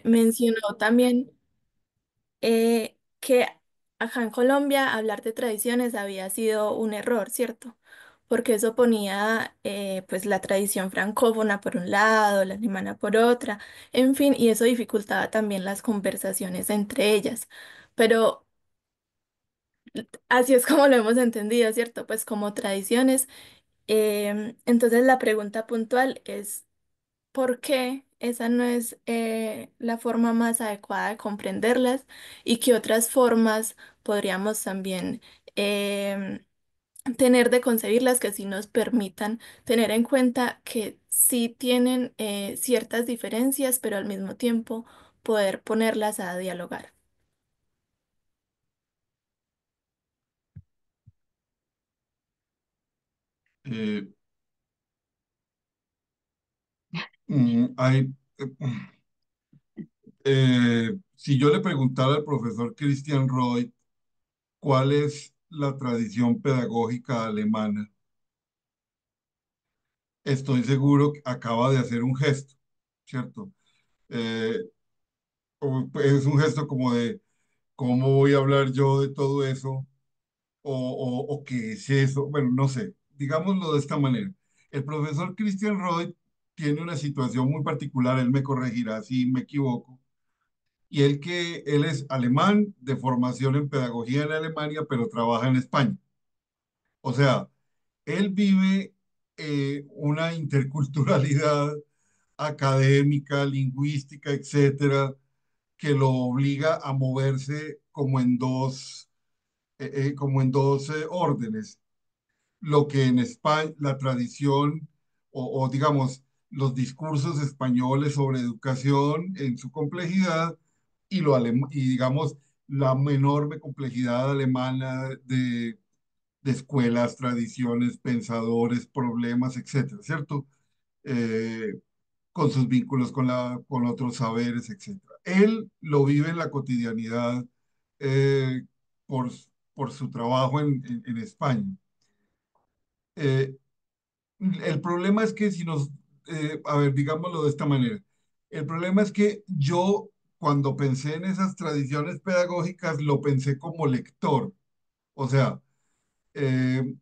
Mencionó también que acá en Colombia hablar de tradiciones había sido un error, ¿cierto? Porque eso ponía pues la tradición francófona por un lado, la alemana por otra, en fin, y eso dificultaba también las conversaciones entre ellas. Pero así es como lo hemos entendido, ¿cierto? Pues como tradiciones. Entonces la pregunta puntual es, ¿por qué esa no es la forma más adecuada de comprenderlas y qué otras formas podríamos también em, tener de concebirlas que sí nos permitan tener en cuenta que sí tienen ciertas diferencias, pero al mismo tiempo poder ponerlas a dialogar? Eh, hay, si yo le preguntara al profesor Christian Roy cuál es la tradición pedagógica alemana, estoy seguro que acaba de hacer un gesto, ¿cierto? Eh, es un gesto como de, ¿cómo voy a hablar yo de todo eso? O qué es eso. Bueno, no sé, digámoslo de esta manera. El profesor Christian Roy tiene una situación muy particular, él me corregirá si me equivoco, y él es alemán de formación en pedagogía en Alemania, pero trabaja en España. O sea, él vive una interculturalidad académica, lingüística, etcétera, que lo obliga a moverse como en dos órdenes. Lo que en España, la tradición o digamos los discursos españoles sobre educación en su complejidad y digamos la enorme complejidad alemana de escuelas, tradiciones, pensadores, problemas, etcétera, ¿cierto? Eh, con sus vínculos con otros saberes, etcétera. Él lo vive en la cotidianidad eh, por, por su trabajo en España. Eh, el problema es que si nos, a ver, digámoslo de esta manera, el problema es que yo cuando pensé en esas tradiciones pedagógicas lo pensé como lector, o sea, eh,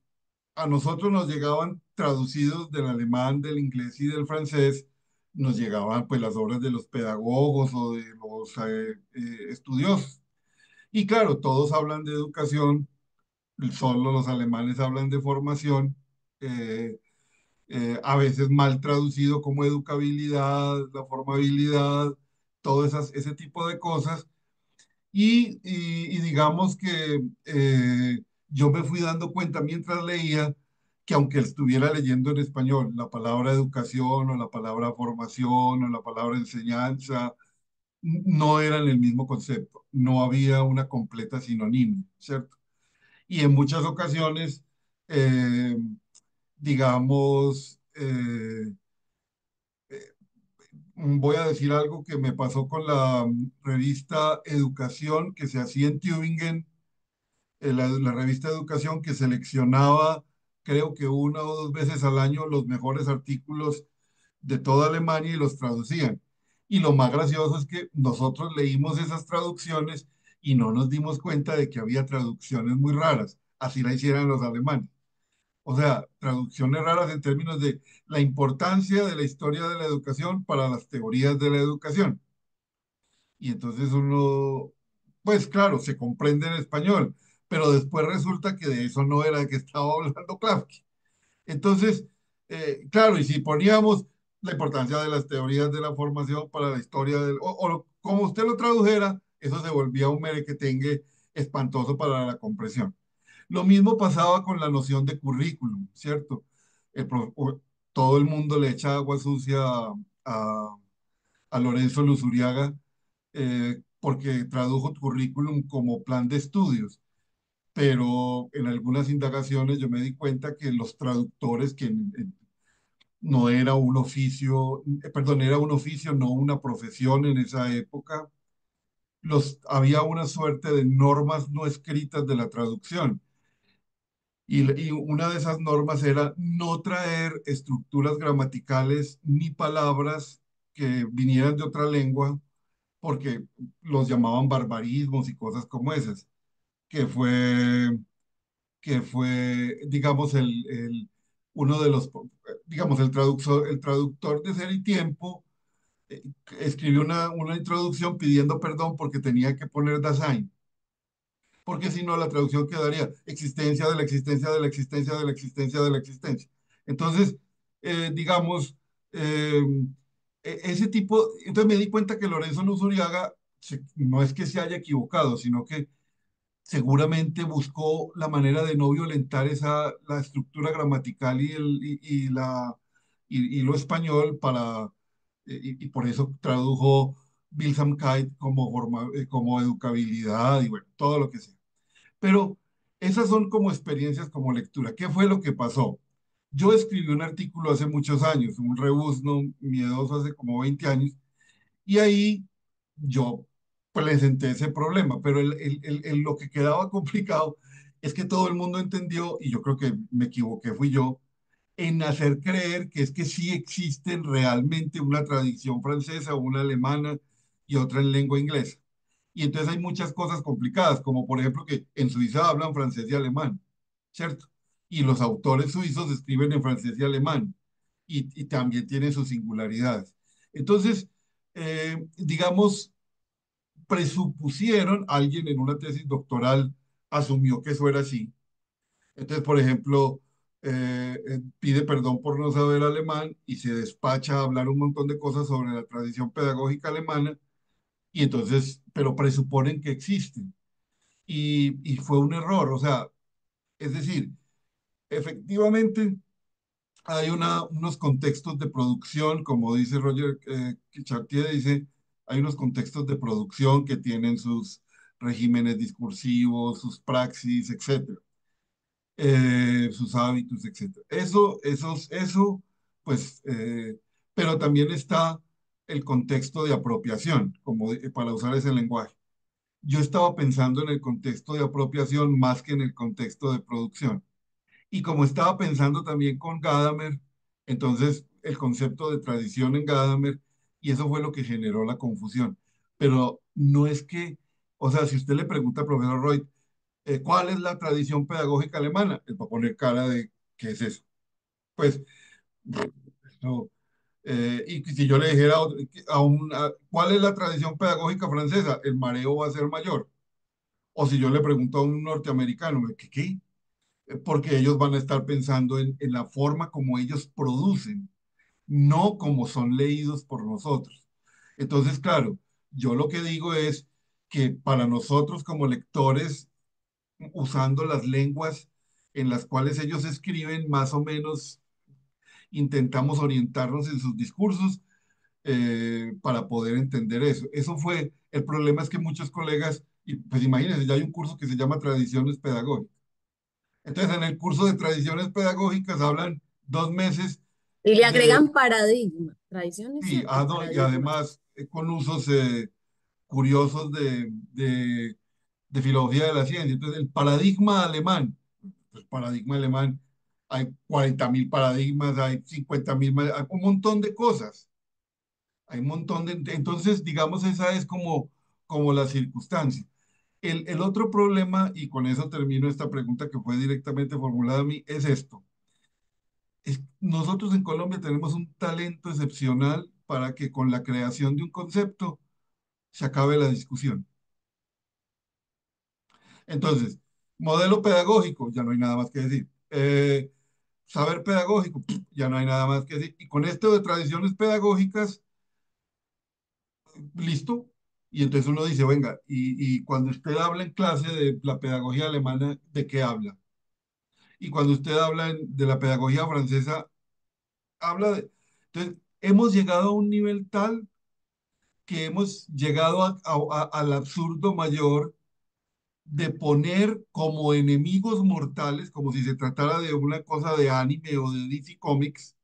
a nosotros nos llegaban traducidos del alemán, del inglés y del francés, nos llegaban pues las obras de los pedagogos o de los estudiosos. Y claro, todos hablan de educación, solo los alemanes hablan de formación, eh, a veces mal traducido como educabilidad, la formabilidad, ese tipo de cosas. Y digamos que yo me fui dando cuenta mientras leía que aunque estuviera leyendo en español, la palabra educación o la palabra formación o la palabra enseñanza no eran el mismo concepto, no había una completa sinonimia, ¿cierto? Y en muchas ocasiones, eh, digamos, voy a decir algo que me pasó con la revista Educación que se hacía en Tübingen, la revista Educación que seleccionaba, creo que una o dos veces al año, los mejores artículos de toda Alemania y los traducían. Y lo más gracioso es que nosotros leímos esas traducciones y no nos dimos cuenta de que había traducciones muy raras, así la hicieran los alemanes. O sea, traducciones raras en términos de la importancia de la historia de la educación para las teorías de la educación. Y entonces uno, pues claro, se comprende en español, pero después resulta que de eso no era de que estaba hablando Klafki. Entonces, claro, y si poníamos la importancia de las teorías de la formación para la historia como usted lo tradujera, eso se volvía un merequetengue espantoso para la comprensión. Lo mismo pasaba con la noción de currículum, ¿cierto? Todo el mundo le echa agua sucia a, a Lorenzo Luzuriaga porque tradujo currículum como plan de estudios, pero en algunas indagaciones yo me di cuenta que los traductores, que no era un oficio, perdón, era un oficio, no una profesión en esa época, había una suerte de normas no escritas de la traducción. Y una de esas normas era no traer estructuras gramaticales ni palabras que vinieran de otra lengua porque los llamaban barbarismos y cosas como esas, que fue, que fue, digamos, uno de los, digamos, el traductor de Ser y Tiempo eh, escribió una introducción pidiendo perdón porque tenía que poner Dasein, porque si no la traducción quedaría existencia de la existencia de la existencia de la existencia de la existencia. Entonces, digamos, eh, ese tipo, entonces me di cuenta que Lorenzo Luzuriaga no es que se haya equivocado, sino que seguramente buscó la manera de no violentar la estructura gramatical y lo español y por eso tradujo Bilsamkeit como educabilidad y bueno, todo lo que sea. Pero esas son como experiencias como lectura. ¿Qué fue lo que pasó? Yo escribí un artículo hace muchos años, un rebuzno miedoso hace como 20 años, y ahí yo presenté ese problema, pero lo que quedaba complicado es que todo el mundo entendió, y yo creo que me equivoqué, fui yo, en hacer creer que es que sí existen realmente una tradición francesa, una alemana y otra en lengua inglesa. Y entonces hay muchas cosas complicadas, como por ejemplo que en Suiza hablan francés y alemán, ¿cierto? Y los autores suizos escriben en francés y alemán, y también tienen sus singularidades. Entonces, digamos, presupusieron, alguien en una tesis doctoral asumió que eso era así. Entonces, por ejemplo, pide perdón por no saber alemán y se despacha a hablar un montón de cosas sobre la tradición pedagógica alemana y entonces, pero presuponen que existen. Y fue un error, o sea, es decir, efectivamente hay unos contextos de producción, como dice Roger Chartier, dice, hay unos contextos de producción que tienen sus regímenes discursivos, sus praxis, etcétera, sus hábitos, etcétera. Eso, pues, pero también está el contexto de apropiación, para usar ese lenguaje. Yo estaba pensando en el contexto de apropiación más que en el contexto de producción. Y como estaba pensando también con Gadamer, entonces el concepto de tradición en Gadamer, y eso fue lo que generó la confusión. Pero no es que, o sea, si usted le pregunta al profesor Reut, ¿cuál es la tradición pedagógica alemana? Él va a poner cara de, ¿qué es eso? Pues, no. Y si yo le dijera ¿cuál es la tradición pedagógica francesa? El mareo va a ser mayor. O si yo le pregunto a un norteamericano, ¿qué? Porque ellos van a estar pensando en la forma como ellos producen, no como son leídos por nosotros. Entonces, claro, yo lo que digo es que para nosotros como lectores, usando las lenguas en las cuales ellos escriben, más o menos intentamos orientarnos en sus discursos para poder entender eso. Eso fue, el problema es que muchos colegas, y pues imagínense, ya hay un curso que se llama Tradiciones Pedagógicas. Entonces, en el curso de tradiciones pedagógicas hablan 2 meses Y le de, agregan paradigma, tradición es sí, cierto, y y paradigma. además con usos curiosos de filología de la ciencia. Entonces, el paradigma alemán, pues paradigma alemán, hay 40.000 paradigmas, hay 50.000, hay un montón de cosas, hay un montón entonces, digamos, esa es como la circunstancia. El otro problema, y con eso termino esta pregunta que fue directamente formulada a mí, es esto. Nosotros en Colombia tenemos un talento excepcional para que con la creación de un concepto se acabe la discusión. Entonces, modelo pedagógico, ya no hay nada más que decir. Saber pedagógico, ya no hay nada más que decir. Y con esto de tradiciones pedagógicas, listo. Y entonces uno dice, venga, y cuando usted habla en clase de la pedagogía alemana, ¿de qué habla? Y cuando usted habla de la pedagogía francesa, habla de... Entonces, hemos llegado a un nivel tal que hemos llegado al absurdo mayor de poner como enemigos mortales, como si se tratara de una cosa de anime o de DC Comics,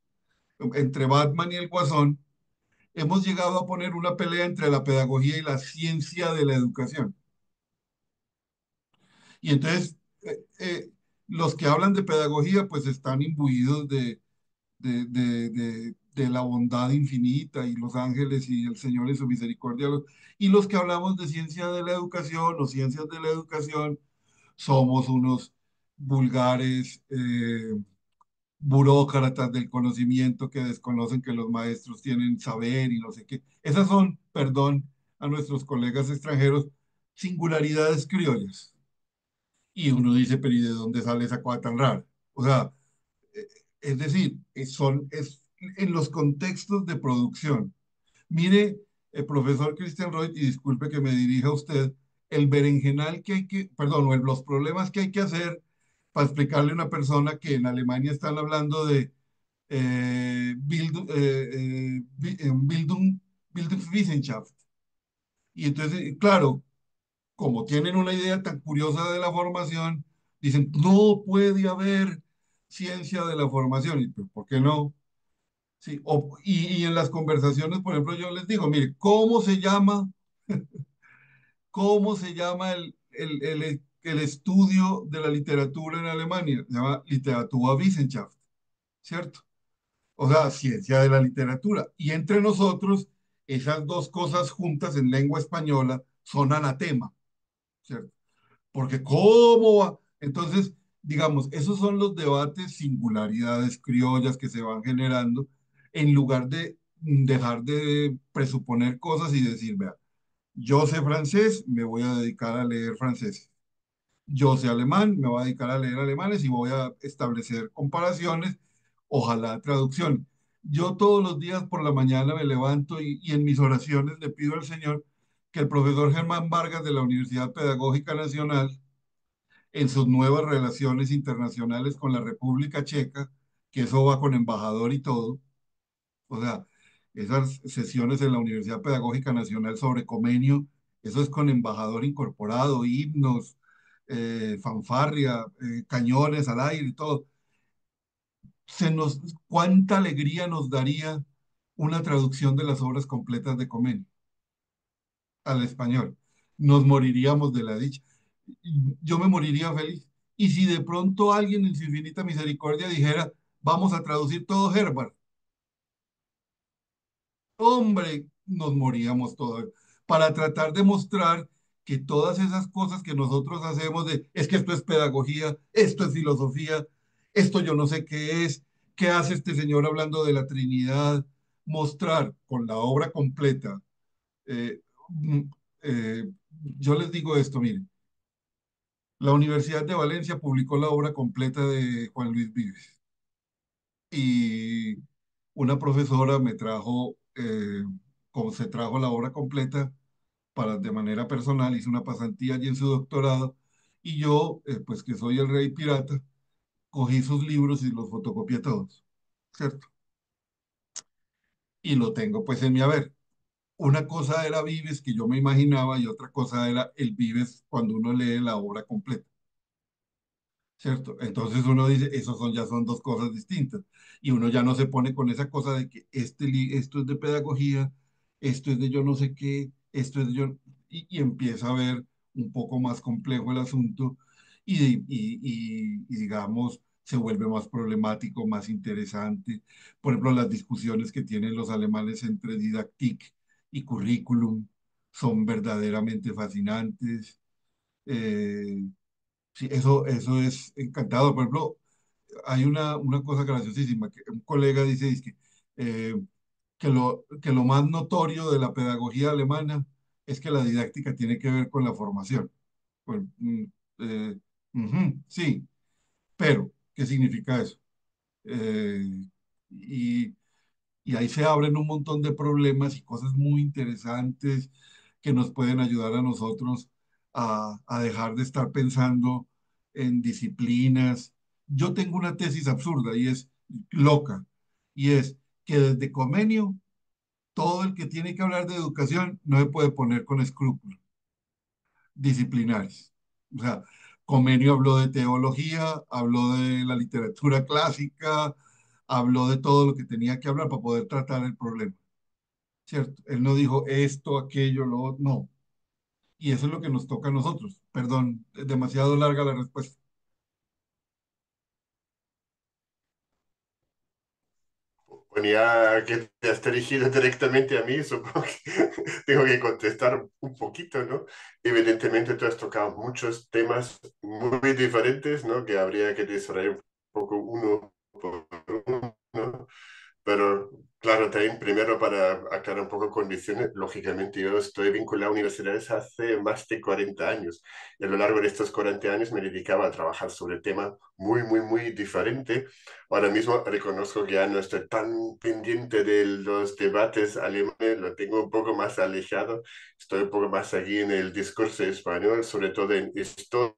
entre Batman y el Guasón, hemos llegado a poner una pelea entre la pedagogía y la ciencia de la educación. Y entonces, los que hablan de pedagogía, pues están imbuidos de la bondad infinita y los ángeles y el Señor en su misericordia. Y los que hablamos de ciencia de la educación o ciencias de la educación somos unos vulgares burócratas del conocimiento que desconocen que los maestros tienen saber y no sé qué. Esas son, perdón a nuestros colegas extranjeros, singularidades criollas. Y uno dice, pero ¿y de dónde sale esa cosa tan rara? O sea, eh, es decir, es en los contextos de producción. Mire, el profesor Christian Reut, y disculpe que me dirija a usted, el berenjenal que hay que, perdón, o los problemas que hay que hacer para explicarle a una persona que en Alemania están hablando de Bildungswissenschaft. Y entonces, claro, como tienen una idea tan curiosa de la formación, dicen, no puede haber ciencia de la formación. ¿Y pues, por qué no? Sí, y en las conversaciones, por ejemplo, yo les digo, mire, cómo se llama el estudio de la literatura en Alemania? Se llama Literaturwissenschaft, ¿cierto? O sea, ciencia de la literatura. Y entre nosotros, esas dos cosas juntas en lengua española son anatema, ¿cierto? Porque ¿cómo va? Entonces, digamos, esos son los debates, singularidades criollas que se van generando en lugar de dejar de presuponer cosas y decir, vea, yo sé francés, me voy a dedicar a leer francés. Yo sé alemán, me voy a dedicar a leer alemanes y voy a establecer comparaciones, ojalá traducción. Yo todos los días por la mañana me levanto y en mis oraciones le pido al Señor que el profesor Germán Vargas de la Universidad Pedagógica Nacional en sus nuevas relaciones internacionales con la República Checa, que eso va con embajador y todo. O sea, esas sesiones en la Universidad Pedagógica Nacional sobre Comenio, eso es con embajador incorporado, himnos, fanfarria, cañones al aire y todo. ¿Cuánta alegría nos daría una traducción de las obras completas de Comenio al español? Nos moriríamos de la dicha. Yo me moriría feliz. Y si de pronto alguien en su infinita misericordia dijera, vamos a traducir todo Herbert, hombre, nos moríamos todos para tratar de mostrar que todas esas cosas que nosotros hacemos de, es que esto es pedagogía, esto es filosofía, esto yo no sé qué es, qué hace este señor hablando de la Trinidad, mostrar con la obra completa. eh, mm, eh, yo les digo esto, miren, la Universidad de Valencia publicó la obra completa de Juan Luis Vives y una profesora me trajo, como se trajo la obra completa para de manera personal, hizo una pasantía allí en su doctorado y yo, pues que soy el rey pirata, cogí sus libros y los fotocopié todos, ¿cierto? Y lo tengo pues en mi haber. Una cosa era Vives que yo me imaginaba y otra cosa era el Vives cuando uno lee la obra completa. ¿Cierto? Entonces uno dice, ya son dos cosas distintas. Y uno ya no se pone con esa cosa de que esto es de pedagogía, esto es de yo no sé qué, esto es de yo, y empieza a ver un poco más complejo el asunto y digamos, se vuelve más problemático, más interesante. Por ejemplo, las discusiones que tienen los alemanes entre didactic y currículum son verdaderamente fascinantes. Eh, Sí, eso es encantador. Por ejemplo, hay una cosa graciosísima, que un colega dice, eh, que lo más notorio de la pedagogía alemana es que la didáctica tiene que ver con la formación. Pues, eh, sí, pero, ¿qué significa eso? Eh, y, y ahí se abren un montón de problemas y cosas muy interesantes que nos pueden ayudar a nosotros a dejar de estar pensando en disciplinas. Yo tengo una tesis absurda y es loca, y es que desde Comenio, todo el que tiene que hablar de educación no se puede poner con escrúpulos disciplinares. O sea, Comenio habló de teología, habló de la literatura clásica, habló de todo lo que tenía que hablar para poder tratar el problema, ¿cierto? Él no dijo esto, aquello, lo otro, no. Y eso es lo que nos toca a nosotros. Perdón, es demasiado larga la respuesta. ya que te has dirigido directamente a mí, supongo que tengo que contestar un poquito, ¿no? Evidentemente tú has tocado muchos temas muy diferentes, ¿no? Que habría que desarrollar un poco uno por uno, ¿no? Pero claro, también primero para aclarar un poco condiciones, lógicamente yo estoy vinculado a universidades hace más de 40 años. Y a lo largo de estos 40 años me dedicaba a trabajar sobre temas muy diferentes. Ahora mismo reconozco que ya no estoy tan pendiente de los debates alemanes, lo tengo un poco más alejado, estoy un poco más aquí en el discurso español, sobre todo en historia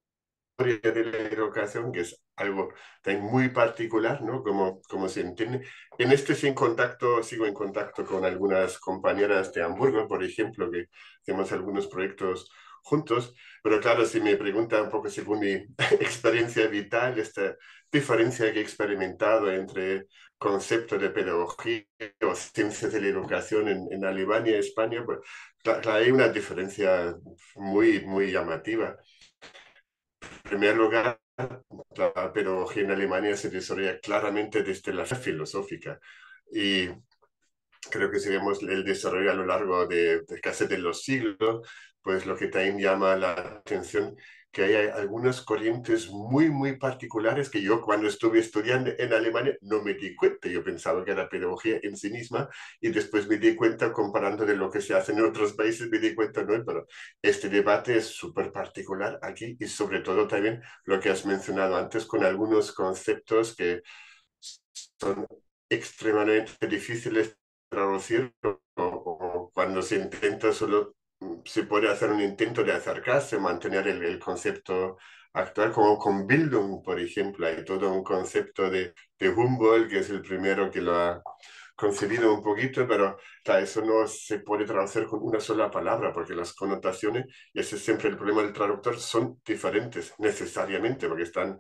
de la educación, que es algo también muy particular, ¿no? Como se entiende. En este sí en contacto, sigo en contacto con algunas compañeras de Hamburgo, por ejemplo, que hacemos algunos proyectos juntos, pero claro, si me pregunta un poco según mi experiencia vital, esta diferencia que he experimentado entre concepto de pedagogía o ciencias de la educación en Alemania y España, pues claro, hay una diferencia muy llamativa. En primer lugar, la pedagogía en Alemania se desarrolla claramente desde la filosófica y creo que si vemos el desarrollo a lo largo de casi de los siglos, pues lo que también llama la atención que hay algunas corrientes muy particulares que yo cuando estuve estudiando en Alemania no me di cuenta. Yo pensaba que era pedagogía en sí misma y después me di cuenta, comparando de lo que se hace en otros países, me di cuenta, no, pero este debate es súper particular aquí y sobre todo también lo que has mencionado antes con algunos conceptos que son extremadamente difíciles de traducir o cuando se intenta solo se puede hacer un intento de acercarse, mantener el concepto actual, como con Bildung, por ejemplo. Hay todo un concepto de Humboldt, que es el primero que lo ha concebido un poquito, pero claro, eso no se puede traducir con una sola palabra, porque las connotaciones, y ese es siempre el problema del traductor, son diferentes necesariamente, porque están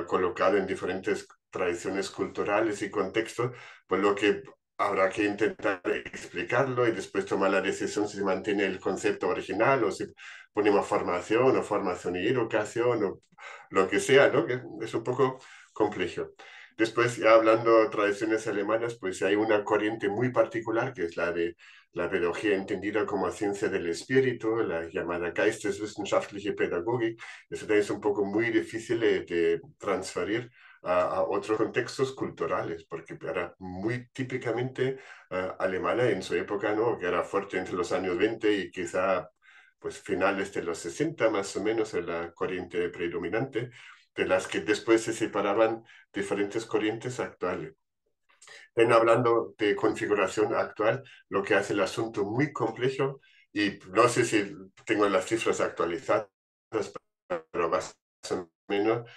colocados en diferentes tradiciones culturales y contextos, pues lo que habrá que intentar explicarlo y después tomar la decisión si se mantiene el concepto original o si ponemos formación o formación y educación o lo que sea, ¿no? Que es un poco complejo. Después, ya hablando de tradiciones alemanas, pues hay una corriente muy particular que es la de la pedagogía entendida como ciencia del espíritu, la llamada Geisteswissenschaftliche Pädagogik. Eso también es un poco muy difícil de transferir a otros contextos culturales, porque era muy típicamente alemana en su época, ¿no? Que era fuerte entre los años 20 y quizá pues finales de los 60 más o menos en la corriente predominante, de las que después se separaban diferentes corrientes actuales. En hablando de configuración actual, lo que hace el asunto muy complejo, y no sé si tengo las cifras actualizadas, pero más o menos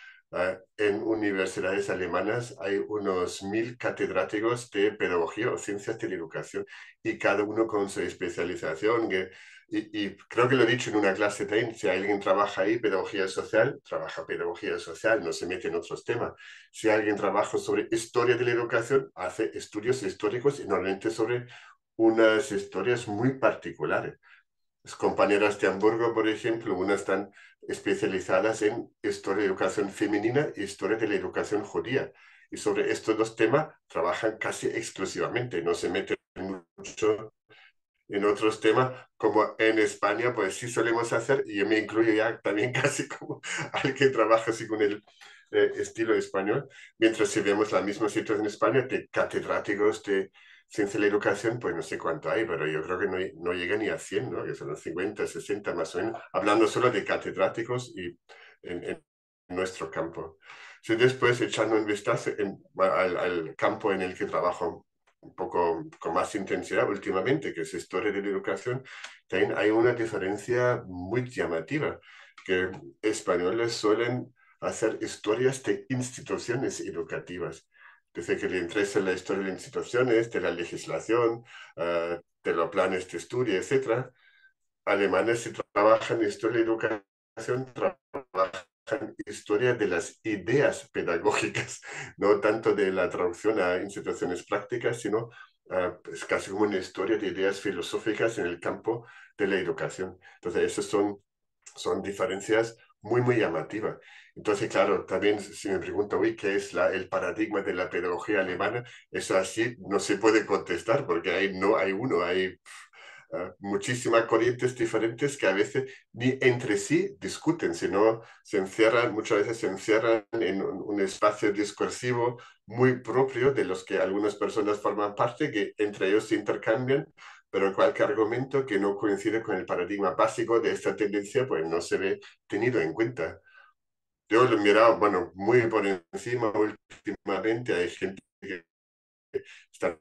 en universidades alemanas hay unos 1000 catedráticos de pedagogía o ciencias de la educación y cada uno con su especialización. Y creo que lo he dicho en una clase también, si alguien trabaja ahí pedagogía social, trabaja pedagogía social, no se mete en otros temas. Si alguien trabaja sobre historia de la educación, hace estudios históricos y normalmente sobre unas historias muy particulares. Las compañeras de Hamburgo, por ejemplo, unas están especializadas en historia de educación femenina y historia de la educación judía. Y sobre estos dos temas trabajan casi exclusivamente, no se meten mucho en otros temas, como en España, pues sí solemos hacer, y yo me incluyo ya también casi como alguien que trabaja así con el estilo español, mientras si vemos la misma situación en España, de catedráticos de ciencia de la educación, pues no sé cuánto hay, pero yo creo que no llega ni a 100, ¿no? Que son los 50, 60 más o menos, hablando solo de catedráticos y en nuestro campo. Si después echando un vistazo al campo en el que trabajo un poco con más intensidad últimamente, que es historia de la educación, también hay una diferencia muy llamativa, que españoles suelen hacer historias de instituciones educativas. Desde que le interesa la historia de instituciones, de la legislación, de los planes de estudio, etcétera. Alemanes si trabajan historia de educación, trabajan historia de las ideas pedagógicas, no tanto de la traducción a instituciones prácticas, sino es casi como una historia de ideas filosóficas en el campo de la educación. Entonces, esas son diferencias muy, muy llamativa. Entonces, claro, también si me pregunto, uy, ¿qué es el paradigma de la pedagogía alemana? Eso así no se puede contestar porque no hay uno, hay muchísimas corrientes diferentes que a veces ni entre sí discuten, sino se encierran, muchas veces se encierran en un espacio discursivo muy propio de los que algunas personas forman parte, que entre ellos se intercambian, pero cualquier argumento que no coincide con el paradigma básico de esta tendencia, pues no se ve tenido en cuenta. Yo lo he mirado, bueno, muy por encima últimamente, hay gente que está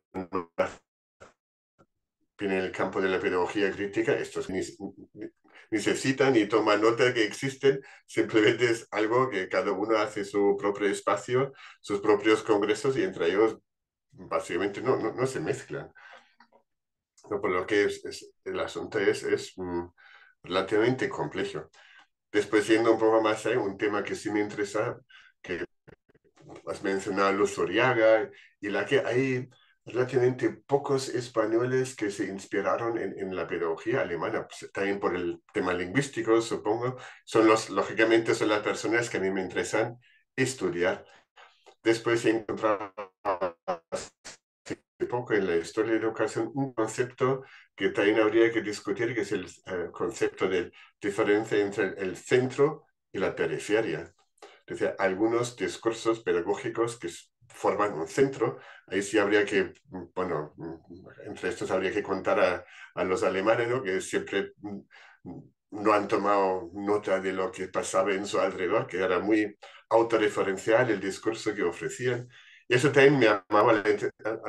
en el campo de la pedagogía crítica, estos ni se citan ni toman nota de que existen, simplemente es algo que cada uno hace su propio espacio, sus propios congresos y entre ellos básicamente no se mezclan. No, por lo que el asunto es relativamente complejo. Después, yendo un poco más allá, un tema que sí me interesa, que has mencionado a Luz Uriaga, y la que hay relativamente pocos españoles que se inspiraron en la pedagogía alemana, pues, también por el tema lingüístico, supongo, lógicamente son las personas que a mí me interesan estudiar. Después he encontrado hace poco en la historia de la educación un concepto que también habría que discutir, que es el concepto de diferencia entre el centro y la periferia. Es decir, algunos discursos pedagógicos que forman un centro, ahí sí habría que, bueno, entre estos habría que contar a los alemanes, ¿no? Que siempre no han tomado nota de lo que pasaba en su alrededor, que era muy autorreferencial el discurso que ofrecían. Y eso también me llamaba la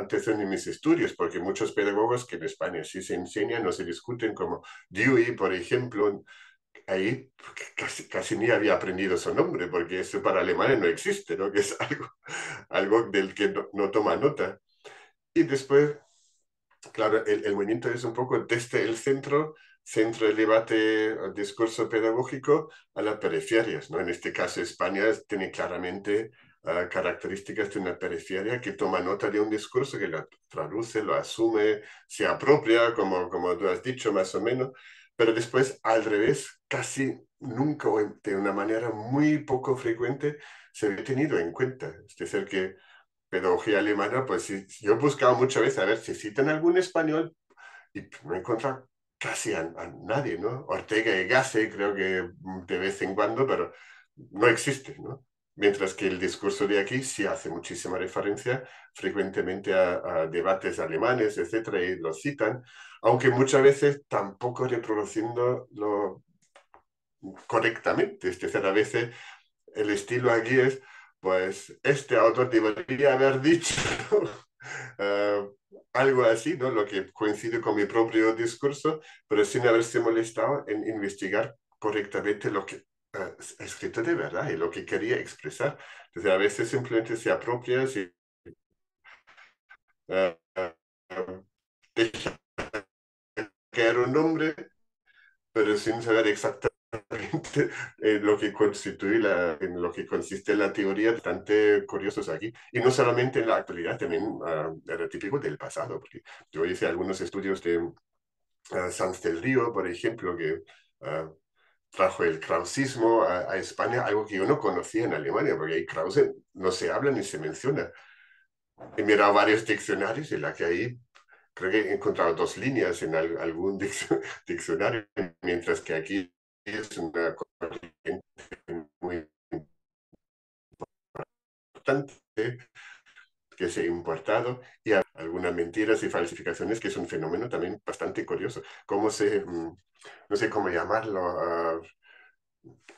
atención en mis estudios, porque muchos pedagogos que en España sí se enseñan, no se discuten, como Dewey, por ejemplo, ahí casi ni había aprendido su nombre, porque eso para alemanes no existe, ¿no? Que es algo del que no toma nota. Y después, claro, el movimiento es un poco desde el centro del debate, el discurso pedagógico, a las periferias, ¿no? En este caso, España tiene claramente características de una periferia que toma nota de un discurso, que lo traduce, lo asume, se apropia, como tú has dicho, más o menos, pero después, al revés, casi nunca o de una manera muy poco frecuente se ve tenido en cuenta. Es decir, que pedagogía alemana, pues sí, yo he buscado muchas veces a ver si citan algún español y no he encontrado casi a nadie, ¿no? Ortega y Gasset creo que de vez en cuando, pero no existe, ¿no? Mientras que el discurso de aquí sí hace muchísima referencia frecuentemente a debates alemanes, etcétera, y lo citan, aunque muchas veces tampoco reproduciéndolo correctamente. Es decir, a veces el estilo aquí es, pues, este autor debería haber dicho uh, algo así, ¿no? Lo que coincide con mi propio discurso, pero sin haberse molestado en investigar correctamente lo que ha escrito de verdad y lo que quería expresar. Entonces, a veces simplemente se apropia, uh, deja caer un nombre, pero sin saber exactamente lo que constituye en lo que consiste la teoría, bastante curiosos aquí. Y no solamente en la actualidad, también era típico del pasado, porque yo hice algunos estudios de Sanz del Río, por ejemplo, que trajo el krausismo a España, algo que yo no conocía en Alemania, porque ahí Krause no se habla ni se menciona. He mirado varios diccionarios en la que ahí creo que he encontrado dos líneas en algún diccionario, mientras que aquí es una corriente muy importante que se ha importado y algunas mentiras y falsificaciones, que es un fenómeno también bastante curioso. Cómo no sé cómo llamarlo,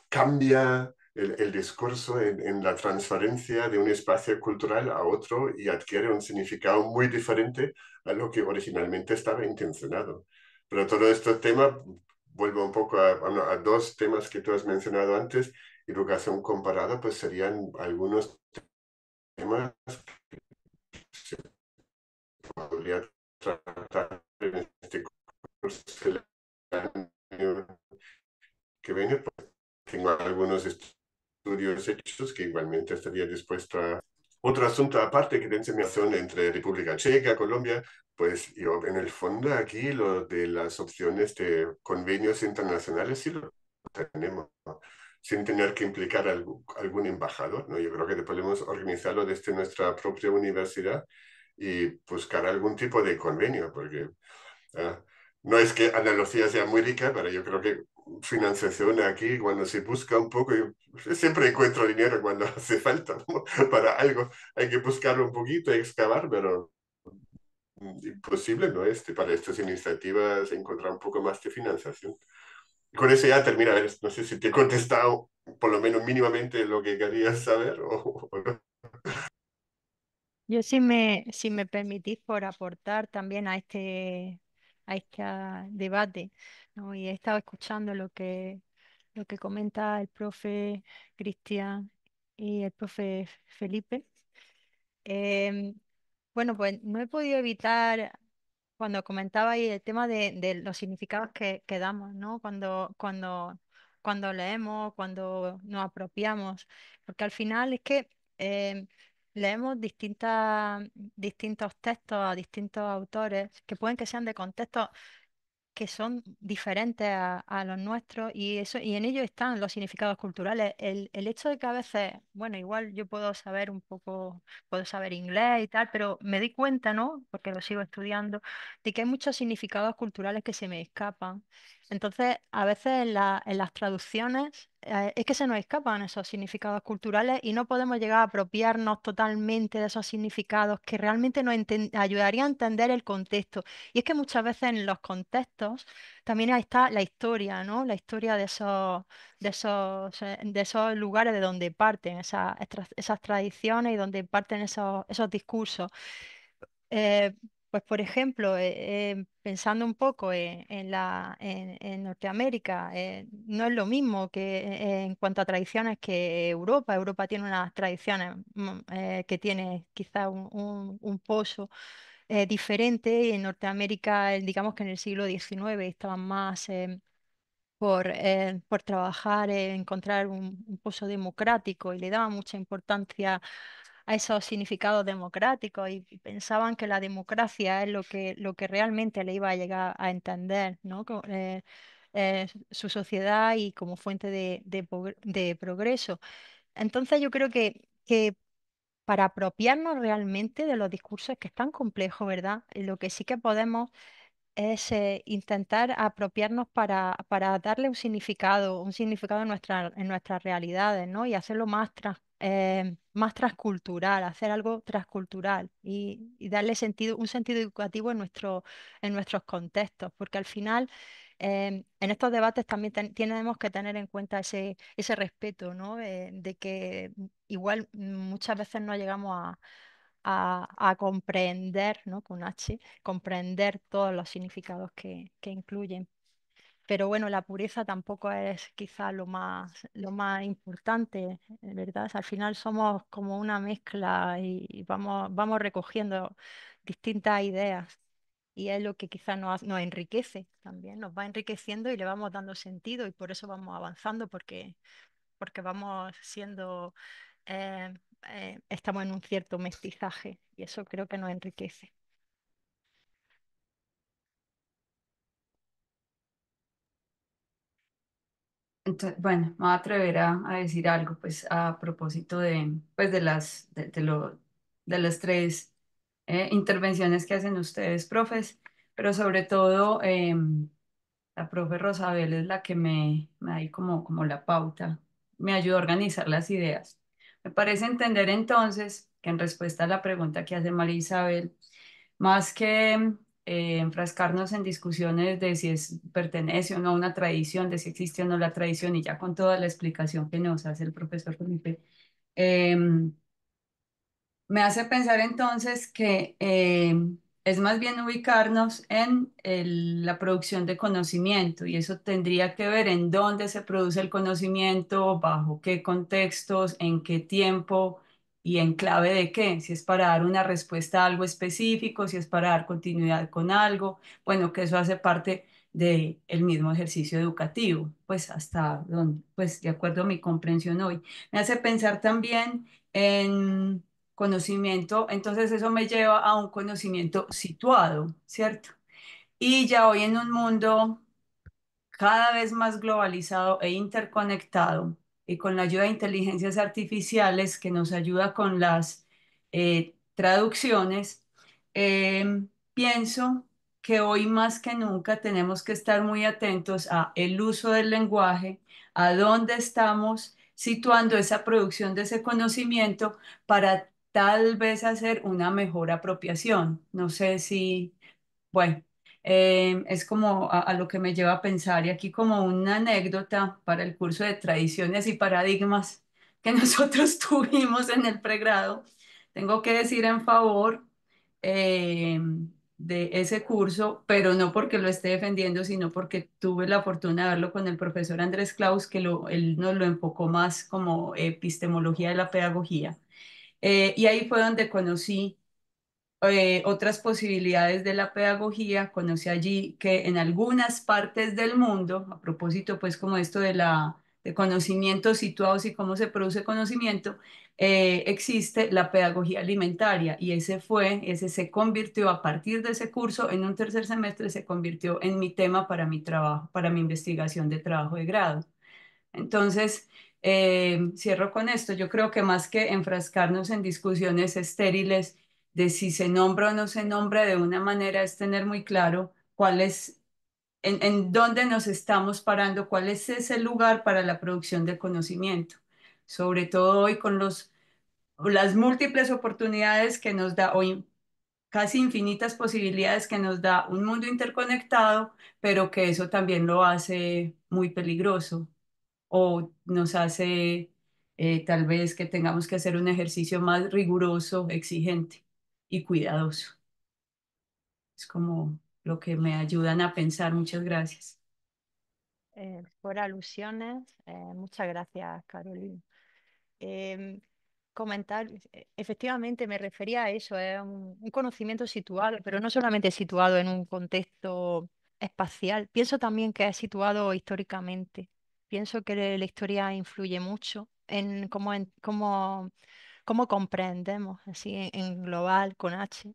cambia el discurso en la transferencia de un espacio cultural a otro y adquiere un significado muy diferente a lo que originalmente estaba intencionado. Pero todo este tema, vuelvo un poco a dos temas que tú has mencionado antes, educación comparada, pues serían algunos temas que se podría tratar en este curso del año que viene. Pues tengo algunos estudios hechos que igualmente estaría dispuesto a... Otro asunto aparte que de enseñación entre República Checa, Colombia, pues yo en el fondo aquí lo de las opciones de convenios internacionales sí lo tenemos, ¿no? sin tener que implicar algún embajador, ¿no? Yo creo que podemos organizarlo desde nuestra propia universidad y buscar algún tipo de convenio, porque ah, no es que Andalucía sea muy rica, pero yo creo que financiación aquí, cuando se busca un poco, yo siempre encuentro dinero cuando hace falta, ¿no? Para algo. Hay que buscarlo un poquito, excavar, pero imposible no es para estas iniciativas encontrar un poco más de financiación. Y con eso ya termina. A ver, no sé si te he contestado por lo menos mínimamente lo que querías saber o no. Yo si me permitís por aportar también a este debate, ¿no? Y he estado escuchando lo que comenta el profe Cristian y el profe Felipe. Em, bueno, pues no he podido evitar cuando comentaba ahí el tema de los significados que damos, ¿no? Cuando leemos, cuando nos apropiamos, porque al final es que leemos distintos textos a distintos autores que pueden que sean de contextos que son diferentes a los nuestros y eso, y en ello están los significados culturales. El hecho de que a veces, bueno, igual yo puedo saber un poco, puedo saber inglés y tal, pero me di cuenta, ¿no? Porque lo sigo estudiando, de que hay muchos significados culturales que se me escapan. Entonces, a veces en las traducciones es que se nos escapan esos significados culturales y no podemos llegar a apropiarnos totalmente de esos significados que realmente nos ayudarían a entender el contexto. Y es que muchas veces en los contextos también ahí está la historia, ¿no? La historia de esos lugares de donde parten esas tradiciones y donde parten esos discursos. Eh, pues, por ejemplo, pensando un poco en Norteamérica, no es lo mismo que en cuanto a tradiciones que Europa. Europa tiene unas tradiciones que tiene quizás un pozo diferente y en Norteamérica, digamos que en el siglo XIX estaban más por trabajar, encontrar un pozo democrático y le daban mucha importancia a esos significados democráticos y pensaban que la democracia es lo que realmente le iba a llegar a entender, ¿no? Su sociedad y como fuente de progreso. Entonces yo creo que para apropiarnos realmente de los discursos que es tan complejo, ¿verdad? Lo que sí que podemos es intentar apropiarnos para darle un significado en nuestras realidades, ¿no? Y hacerlo más transcultural, hacer algo transcultural y darle sentido, un sentido educativo en nuestros contextos, porque al final en estos debates también tenemos que tener en cuenta ese respeto, ¿no? De que igual muchas veces no llegamos a comprender, ¿no? Con H, comprender todos los significados que incluyen. Pero bueno, la pureza tampoco es quizá lo más importante, ¿verdad? Al final somos como una mezcla y vamos recogiendo distintas ideas. Y es lo que quizás nos enriquece también, nos va enriqueciendo y le vamos dando sentido y por eso vamos avanzando, porque vamos siendo, eh, estamos en un cierto mestizaje y eso creo que nos enriquece. Entonces, bueno, me voy a atrever a decir algo, pues a propósito de, pues, de las tres intervenciones que hacen ustedes, profes, pero sobre todo la profe Rosabel es la que me da ahí como la pauta, me ayuda a organizar las ideas. Me parece entender entonces que en respuesta a la pregunta que hace María Isabel, más que enfrascarnos en discusiones de si pertenece o no a una tradición, de si existe o no la tradición, y ya con toda la explicación que nos hace el profesor Felipe, em, me hace pensar entonces que es más bien ubicarnos en la producción de conocimiento y eso tendría que ver en dónde se produce el conocimiento, bajo qué contextos, en qué tiempo y en clave de qué, si es para dar una respuesta a algo específico, si es para dar continuidad con algo, bueno, que eso hace parte del mismo ejercicio educativo, pues hasta donde, pues de acuerdo a mi comprensión hoy. Me hace pensar también en conocimiento, entonces eso me lleva a un conocimiento situado, ¿cierto? Y ya hoy en un mundo cada vez más globalizado e interconectado, y con la ayuda de inteligencias artificiales que nos ayuda con las traducciones, pienso que hoy más que nunca tenemos que estar muy atentos a el uso del lenguaje, a dónde estamos situando esa producción de ese conocimiento para tal vez hacer una mejor apropiación. No sé si, bueno, es como a lo que me lleva a pensar y aquí como una anécdota para el curso de tradiciones y paradigmas que nosotros tuvimos en el pregrado. Tengo que decir en favor eh, de ese curso, pero no porque lo esté defendiendo, sino porque tuve la fortuna de verlo con el profesor Andrés Claus, que él nos lo enfocó más como epistemología de la pedagogía. Y ahí fue donde conocí otras posibilidades de la pedagogía. Conocí allí que en algunas partes del mundo, a propósito pues como esto de conocimientos situados y cómo se produce conocimiento, existe la pedagogía alimentaria y ese se convirtió a partir de ese curso en un tercer semestre, se convirtió en mi tema para mi trabajo, para mi investigación de trabajo de grado. Entonces, cierro con esto. Yo creo que más que enfrascarnos en discusiones estériles de si se nombra o no se nombra de una manera, es tener muy claro cuál es, en dónde nos estamos parando, cuál es ese lugar para la producción de conocimiento. Sobre todo hoy con las múltiples oportunidades que nos da hoy, casi infinitas posibilidades que nos da un mundo interconectado, pero que eso también lo hace muy peligroso o nos hace tal vez que tengamos que hacer un ejercicio más riguroso, exigente y cuidadoso. Es como lo que me ayudan a pensar. Muchas gracias. Por alusiones, muchas gracias, Carolina. Em, Comentar, efectivamente me refería a eso, es un conocimiento situado, pero no solamente situado en un contexto espacial, pienso también que es situado históricamente. Pienso que la historia influye mucho en cómo comprendemos, así en global, con H,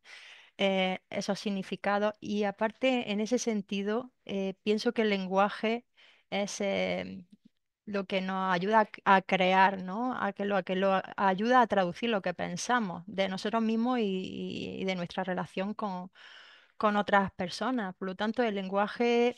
esos significados. Y aparte, en ese sentido, pienso que el lenguaje es lo que nos ayuda a crear, ¿no? Lo que ayuda a traducir lo que pensamos de nosotros mismos y de nuestra relación con otras personas. Por lo tanto, el lenguaje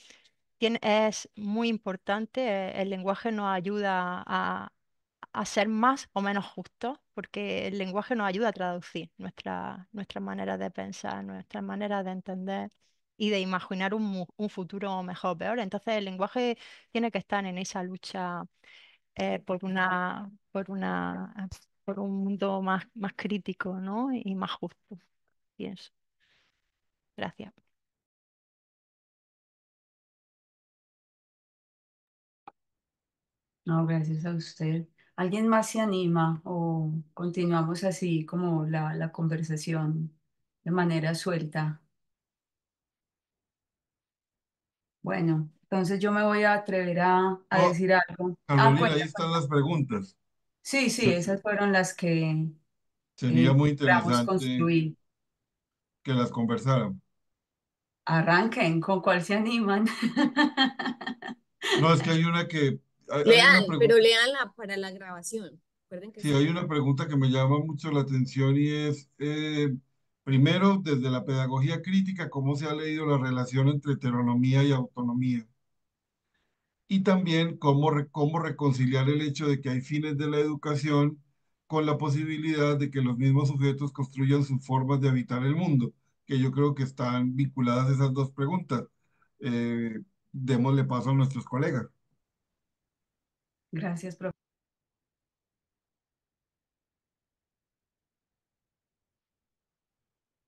es muy importante. El lenguaje nos ayuda a ser más o menos justos, porque el lenguaje nos ayuda a traducir nuestra manera de pensar, nuestra manera de entender y de imaginar un futuro mejor o peor. Entonces, el lenguaje tiene que estar en esa lucha por un mundo más crítico, ¿no? Y más justo, pienso. Gracias. No, gracias a usted. ¿Alguien más se anima o continuamos así como la conversación de manera suelta? Bueno, entonces yo me voy a atrever a No, decir algo. Ah, Carolina, ahí cuenta, están cuenta. las preguntas. Sí, sí, Se- esas fueron las que Sería muy logramos interesante construir. que las conversáramos. Arranquen, ¿con cuál se animan? No, es que hay una que, hay una Lean, pero pregunta, léanla para la grabación. Recuerden que sí, esto hay se una graba. pregunta que me llama mucho la atención y es, primero, desde la pedagogía crítica, ¿cómo se ha leído la relación entre heteronomía y autonomía? Y también cómo reconciliar el hecho de que hay fines de la educación con la posibilidad de que los mismos sujetos construyan sus formas de habitar el mundo, que yo creo que están vinculadas esas dos preguntas. Eh, Démosle paso a nuestros colegas. Gracias, profe.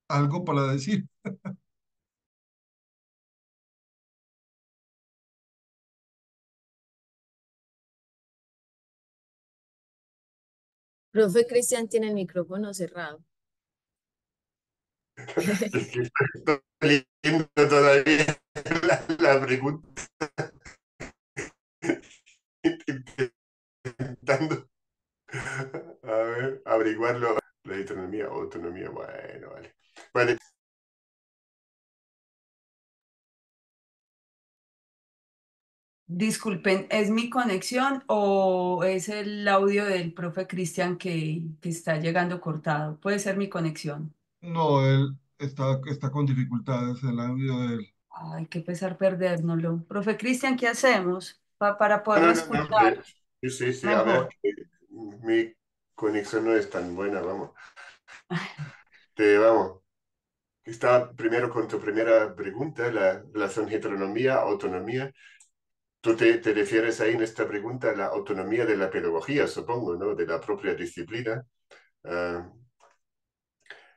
¿Algo para decir? Profe Cristian tiene el micrófono cerrado. Es que estoy leyendo todavía la pregunta, intentando, a ver, averiguarlo. La autonomía, autonomía, bueno, vale. Vale, Disculpen, ¿es mi conexión o es el audio del profe Cristian que está llegando cortado? Puede ser mi conexión. No, él está con dificultades, el audio de él. Ay, qué pesar perdérnoslo. Profe Cristian, ¿qué hacemos para No, poderlo no, no, no, escuchar sí, sí, sí, a ver, mejor? que mi conexión no es tan buena, vamos. Vamos, está primero con tu primera pregunta, la relación heteronomía-autonomía. Tú te refieres ahí en esta pregunta a la autonomía de la pedagogía, supongo, ¿no? De la propia disciplina. Ah,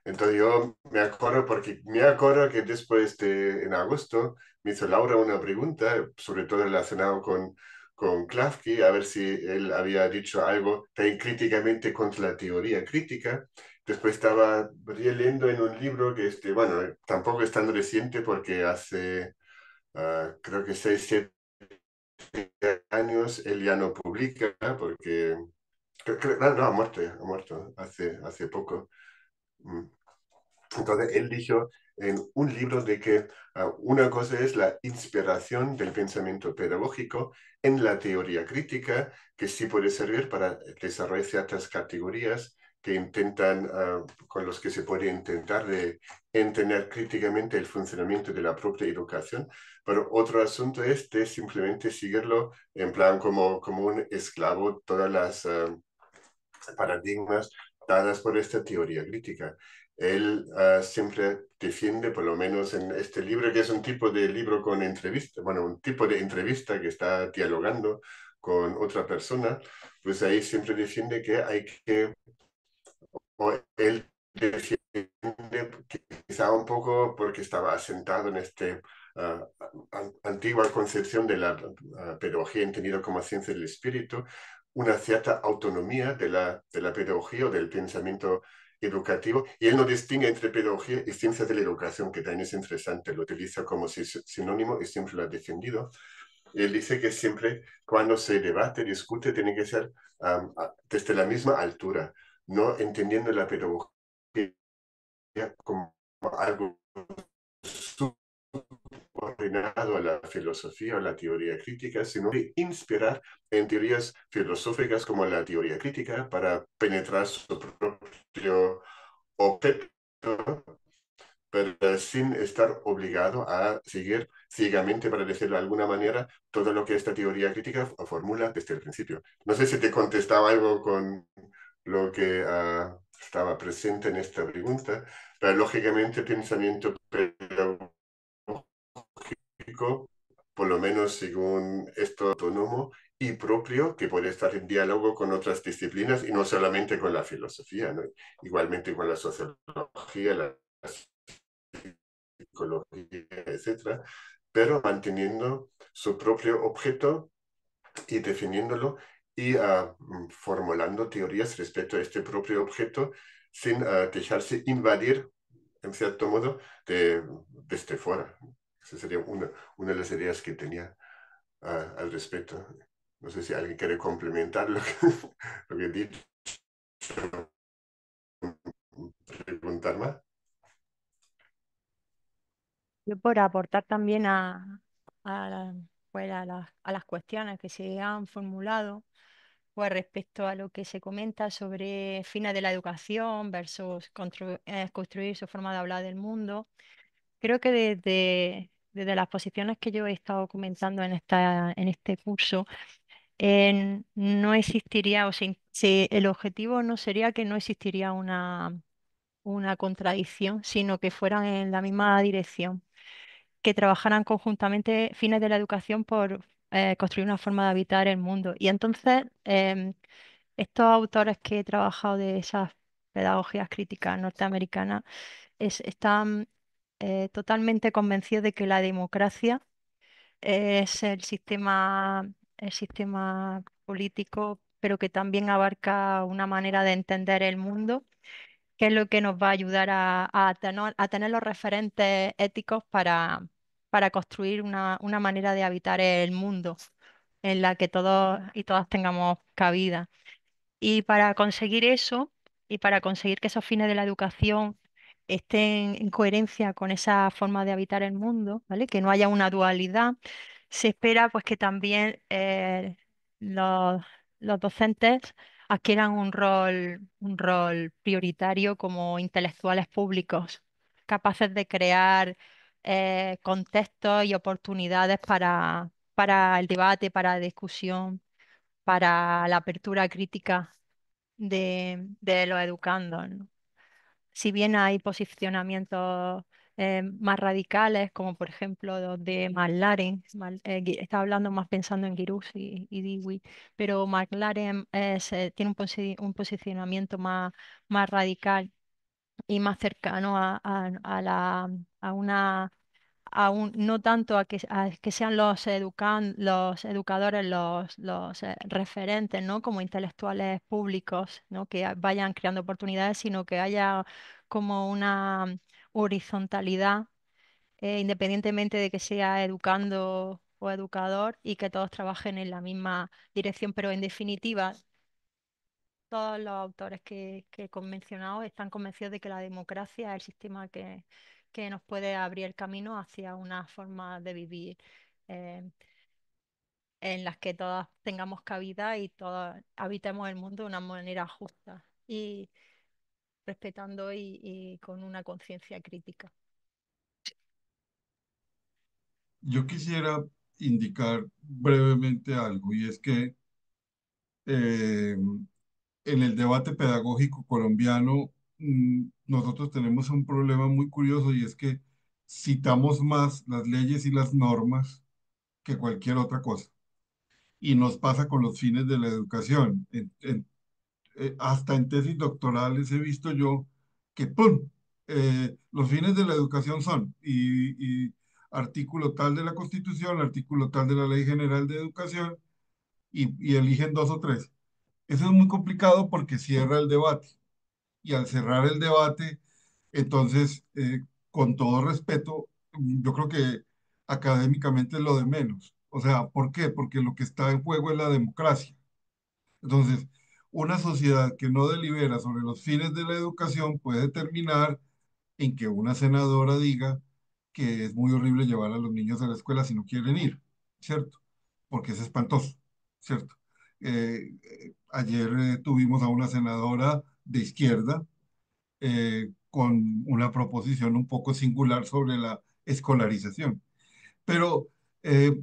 entonces yo me acuerdo, porque me acuerdo que después en agosto, me hizo Laura una pregunta, sobre todo relacionado con Klafki, a ver si él había dicho algo tan críticamente contra la teoría crítica. Después estaba leyendo en un libro que, bueno, tampoco es tan reciente porque hace, creo que 6, 7 años él ya no publica, porque, no, ha muerto hace poco. Mm. Entonces, él dijo en un libro de que una cosa es la inspiración del pensamiento pedagógico en la teoría crítica, que sí puede servir para desarrollar ciertas categorías que intentan, con los que se puede intentar de entender críticamente el funcionamiento de la propia educación, pero otro asunto es de simplemente seguirlo en plan como un esclavo, todas las paradigmas dadas por esta teoría crítica. Él siempre defiende, por lo menos en este libro, que es un tipo de libro con entrevista, bueno, un tipo de entrevista que está dialogando con otra persona, pues ahí siempre defiende que hay que, o él defiende quizá un poco porque estaba asentado en esta antigua concepción de la pedagogía entendida como ciencia del espíritu, una cierta autonomía de la pedagogía o del pensamiento educativo, y él no distingue entre pedagogía y ciencias de la educación, que también es interesante, lo utiliza como sinónimo y siempre lo ha defendido. Él dice que siempre cuando se debate, discute, tiene que ser desde la misma altura, no entendiendo la pedagogía como algo subordinado a la filosofía o la teoría crítica, sino de inspirar en teorías filosóficas como la teoría crítica para penetrar su propio objeto, pero sin estar obligado a seguir ciegamente, para decirlo de alguna manera, todo lo que esta teoría crítica formula desde el principio. No sé si te contestaba algo con lo que estaba presente en esta pregunta, pero lógicamente pensamiento pedagógico, por lo menos según esto autónomo y propio, que puede estar en diálogo con otras disciplinas y no solamente con la filosofía, ¿no? Igualmente con la sociología, la psicología, etcétera, pero manteniendo su propio objeto y definiéndolo y formulando teorías respecto a este propio objeto sin dejarse invadir, en cierto modo, desde fuera. Esa sería una de las ideas que tenía al respecto. No sé si alguien quiere complementar lo que, lo que he dicho, preguntar más. Yo por aportar también pues a las cuestiones que se han formulado, pues respecto a lo que se comenta sobre fines de la educación versus construir su forma de hablar del mundo, creo que desde las posiciones que yo he estado comentando en este curso, no existiría, o sea, el objetivo no sería que no existiría una contradicción, sino que fueran en la misma dirección, que trabajaran conjuntamente fines de la educación por construir una forma de habitar el mundo. Y entonces, estos autores que he trabajado de esas pedagogías críticas norteamericanas están totalmente convencidos de que la democracia es el sistema político, pero que también abarca una manera de entender el mundo, que es lo que nos va a ayudar a tener los referentes éticos para construir una manera de habitar el mundo en la que todos y todas tengamos cabida. Y para conseguir eso, y para conseguir que esos fines de la educación estén en coherencia con esa forma de habitar el mundo, ¿vale? Que no haya una dualidad, se espera pues que también los, los docentes adquieran un rol prioritario como intelectuales públicos, capaces de crear contextos y oportunidades para el debate, para la discusión, para la apertura crítica de los educandos, ¿no? Si bien hay posicionamientos más radicales, como por ejemplo los de McLaren, estaba hablando más pensando en Giroux y Dewey, pero McLaren tiene un posicionamiento más radical y más cercano a a una no tanto a que sean los educadores los referentes, ¿no? Como intelectuales públicos, ¿no? Que vayan creando oportunidades, sino que haya como una horizontalidad, independientemente de que sea educando o educador, y que todos trabajen en la misma dirección. Pero en definitiva, todos los autores que he mencionado están convencidos de que la democracia es el sistema que nos puede abrir el camino hacia una forma de vivir eh, en las que todas tengamos cabida y todos habitemos el mundo de una manera justa y respetando y con una conciencia crítica. Yo quisiera indicar brevemente algo, y es que eh, en el debate pedagógico colombiano, nosotros tenemos un problema muy curioso, y es que citamos más las leyes y las normas que cualquier otra cosa. Y nos pasa con los fines de la educación. Hasta en tesis doctorales he visto yo que, ¡pum! Los fines de la educación son, y artículo tal de la Constitución, artículo tal de la Ley General de Educación, y eligen dos o tres. Eso es muy complicado porque cierra el debate. Y al cerrar el debate, entonces, con todo respeto, yo creo que académicamente es lo de menos. O sea, ¿por qué? Porque lo que está en juego es la democracia. Entonces, una sociedad que no delibera sobre los fines de la educación puede terminar en que una senadora diga que es muy horrible llevar a los niños a la escuela si no quieren ir, ¿cierto? Porque es espantoso, ¿cierto? Ayer tuvimos a una senadora de izquierda con una proposición un poco singular sobre la escolarización. Pero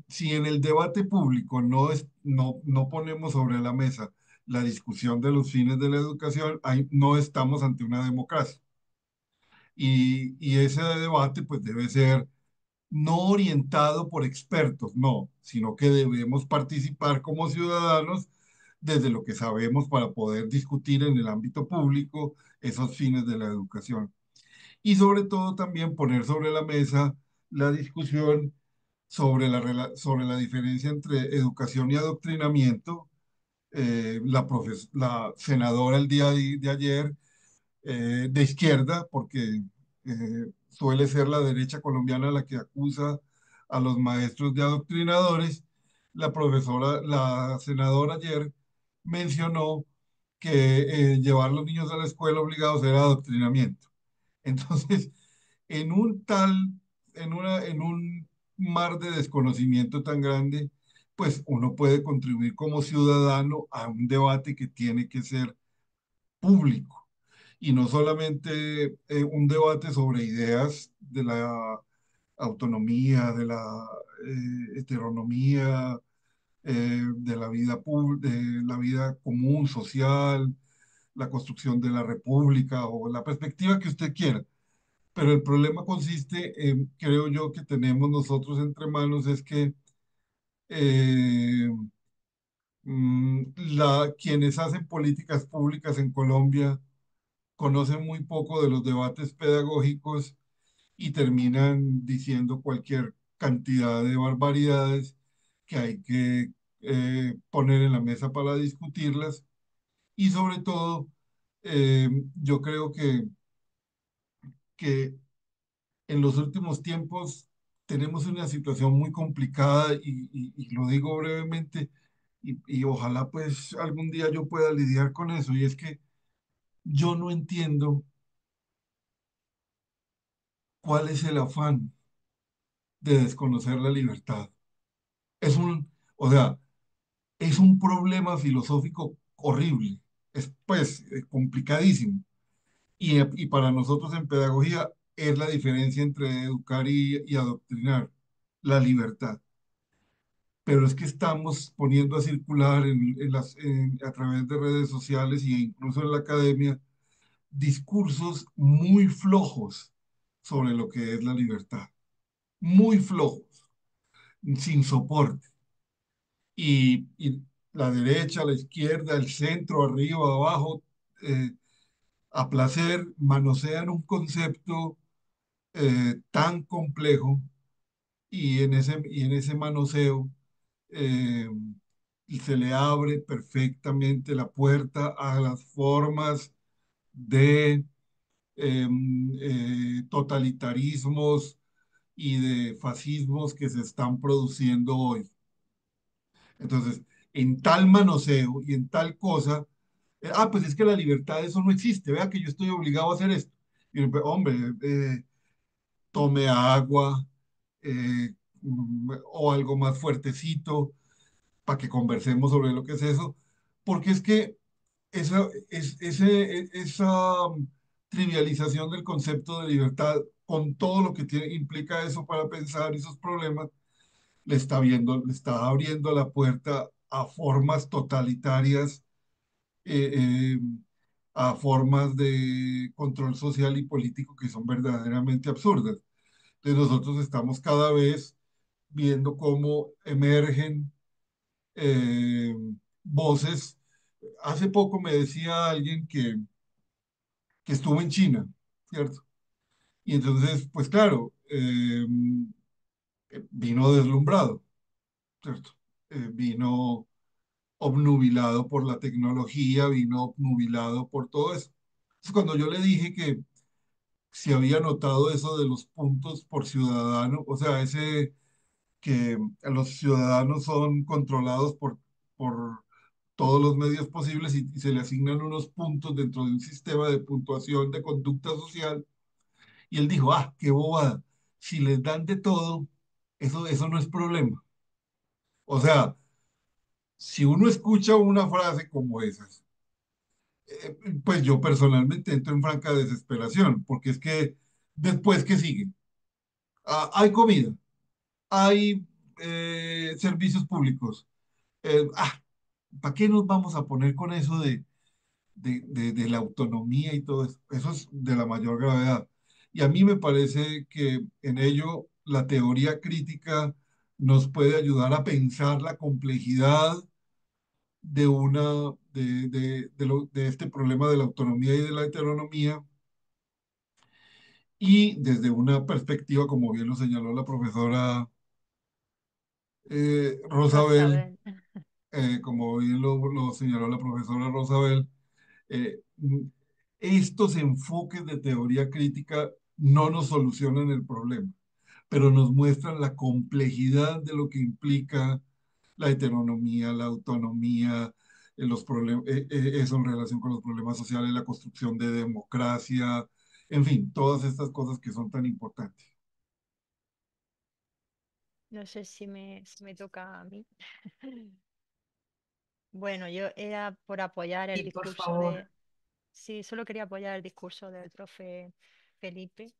si en el debate público no ponemos sobre la mesa la discusión de los fines de la educación, ahí no estamos ante una democracia. Y ese debate pues debe ser no orientado por expertos, no, sino que debemos participar como ciudadanos desde lo que sabemos para poder discutir en el ámbito público esos fines de la educación. Y sobre todo también poner sobre la mesa la discusión sobre la diferencia entre educación y adoctrinamiento. La senadora el día de ayer, de izquierda, porque suele ser la derecha colombiana la que acusa a los maestros de adoctrinadores, la senadora ayer mencionó que llevar a los niños a la escuela obligados era adoctrinamiento. Entonces, en un tal, en un mar de desconocimiento tan grande, pues uno puede contribuir como ciudadano a un debate que tiene que ser público y no solamente un debate sobre ideas de la autonomía, de la heteronomía, de la vida común, social, la construcción de la república o la perspectiva que usted quiera. Pero el problema consiste, creo yo, que tenemos nosotros entre manos es que eh, quienes hacen políticas públicas en Colombia conocen muy poco de los debates pedagógicos y terminan diciendo cualquier cantidad de barbaridades que hay que poner en la mesa para discutirlas. Y sobre todo, yo creo que en los últimos tiempos tenemos una situación muy complicada y lo digo brevemente y ojalá pues algún día yo pueda lidiar con eso, y es que yo no entiendo cuál es el afán de desconocer la libertad. Es un, o sea, es un problema filosófico horrible, es pues complicadísimo. Y para nosotros en pedagogía es la diferencia entre educar y adoctrinar, la libertad. Pero es que estamos poniendo a circular a través de redes sociales e incluso en la academia discursos muy flojos sobre lo que es la libertad, muy flojos, sin soporte. Y la derecha, la izquierda, el centro, arriba, abajo, eh, a placer, manosean un concepto tan complejo y en ese manoseo eh, y se le abre perfectamente la puerta a las formas de totalitarismos y de fascismos que se están produciendo hoy. Entonces, en tal manoseo y en tal cosa, pues es que la libertad, eso no existe, vea que yo estoy obligado a hacer esto. Y, hombre, tome agua o algo más fuertecito para que conversemos sobre lo que es eso, porque es que esa trivialización del concepto de libertad, con todo lo que implica eso para pensar y sus problemas, le está abriendo la puerta a formas totalitarias, eh, eh, a formas de control social y político que son verdaderamente absurdas. Entonces nosotros estamos cada vez viendo cómo emergen eh, voces. Hace poco me decía alguien que estuvo en China, ¿cierto? Y entonces, pues claro, vino deslumbrado, ¿cierto? Vino obnubilado por la tecnología, vino obnubilado por todo eso. Entonces, cuando yo le dije que si había notado eso de los puntos por ciudadano, o sea, ese que los ciudadanos son controlados por todos los medios posibles y se le asignan unos puntos dentro de un sistema de puntuación de conducta social. Y él dijo, qué bobada, si les dan de todo, eso no es problema. O sea, si uno escucha una frase como esas, pues yo personalmente entro en franca desesperación, porque es que después, ¿qué sigue? Hay comida, hay servicios públicos. Eh, ah, ¿Para qué nos vamos a poner con eso de la autonomía y todo eso? Eso es de la mayor gravedad. Y a mí me parece que en ello la teoría crítica nos puede ayudar a pensar la complejidad de de este problema de la autonomía y de la heteronomía y desde una perspectiva, como bien lo señaló la profesora Rosabel, Rosabel. como bien lo señaló la profesora Rosabel, estos enfoques de teoría crítica no nos solucionan el problema, pero nos muestran la complejidad de lo que implica la heteronomía, la autonomía, los problemas, eso en relación con los problemas sociales, la construcción de democracia, en fin, todas estas cosas que son tan importantes. No sé si me toca a mí. Bueno, yo era por apoyar el Y por discurso favor. de... Sí, solo quería apoyar el discurso del profe Felipe.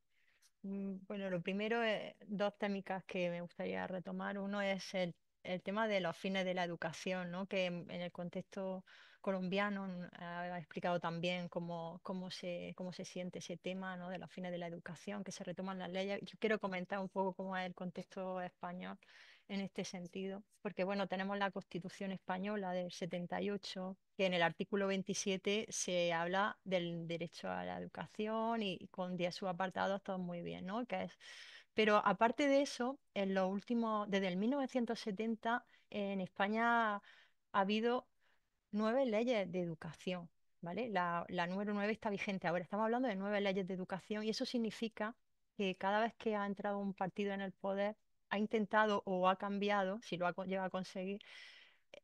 Bueno, lo primero, dos técnicas que me gustaría retomar. Uno es el tema de los fines de la educación, ¿no? Que en el contexto colombiano ha explicado también cómo se siente ese tema, ¿no? De los fines de la educación, que se retoman las leyes. Yo quiero comentar un poco cómo es el contexto español en este sentido, porque bueno, tenemos la Constitución española del 78, que en el artículo 27 se habla del derecho a la educación y con 10 subapartados, todo muy bien, ¿no? Pero aparte de eso, en los últimos, desde el 1970, en España ha habido 9 leyes de educación, ¿vale? La número 9 está vigente ahora. Estamos hablando de 9 leyes de educación y eso significa que cada vez que ha entrado un partido en el poder, ha intentado o ha cambiado, si lo ha llegado a conseguir,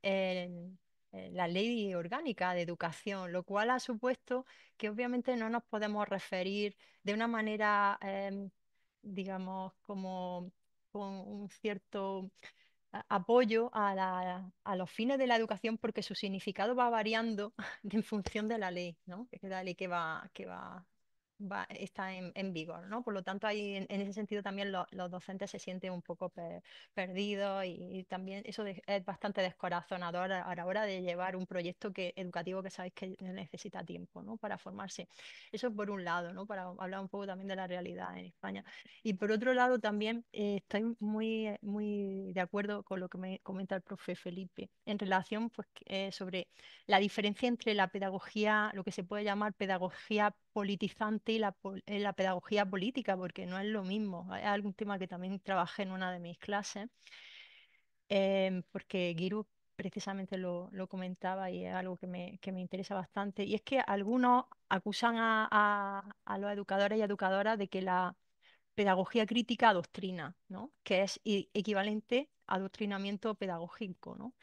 en la ley orgánica de educación, lo cual ha supuesto que obviamente no nos podemos referir de una manera, digamos, como con un cierto apoyo a los fines de la educación porque su significado va variando en función de la ley, ¿no? Que es la ley está en vigor, ¿no? Por lo tanto, ahí, en ese sentido también los docentes se sienten un poco perdidos y también eso es bastante descorazonador a la hora de llevar un proyecto educativo que sabéis que necesita tiempo, ¿no? Para formarse. Eso por un lado, ¿no? Para hablar un poco también de la realidad en España. Y por otro lado, también estoy muy de acuerdo con lo que me comenta el profe Felipe en relación pues, sobre la diferencia entre la pedagogía, lo que se puede llamar pedagogía politizante y la pedagogía política, porque no es lo mismo. Es algún tema que también trabajé en una de mis clases, porque Giru precisamente lo comentaba y es algo que me interesa bastante. Y es que algunos acusan a los educadores y educadoras de que la pedagogía crítica adoctrina, ¿no? Que es equivalente a adoctrinamiento pedagógico, ¿no?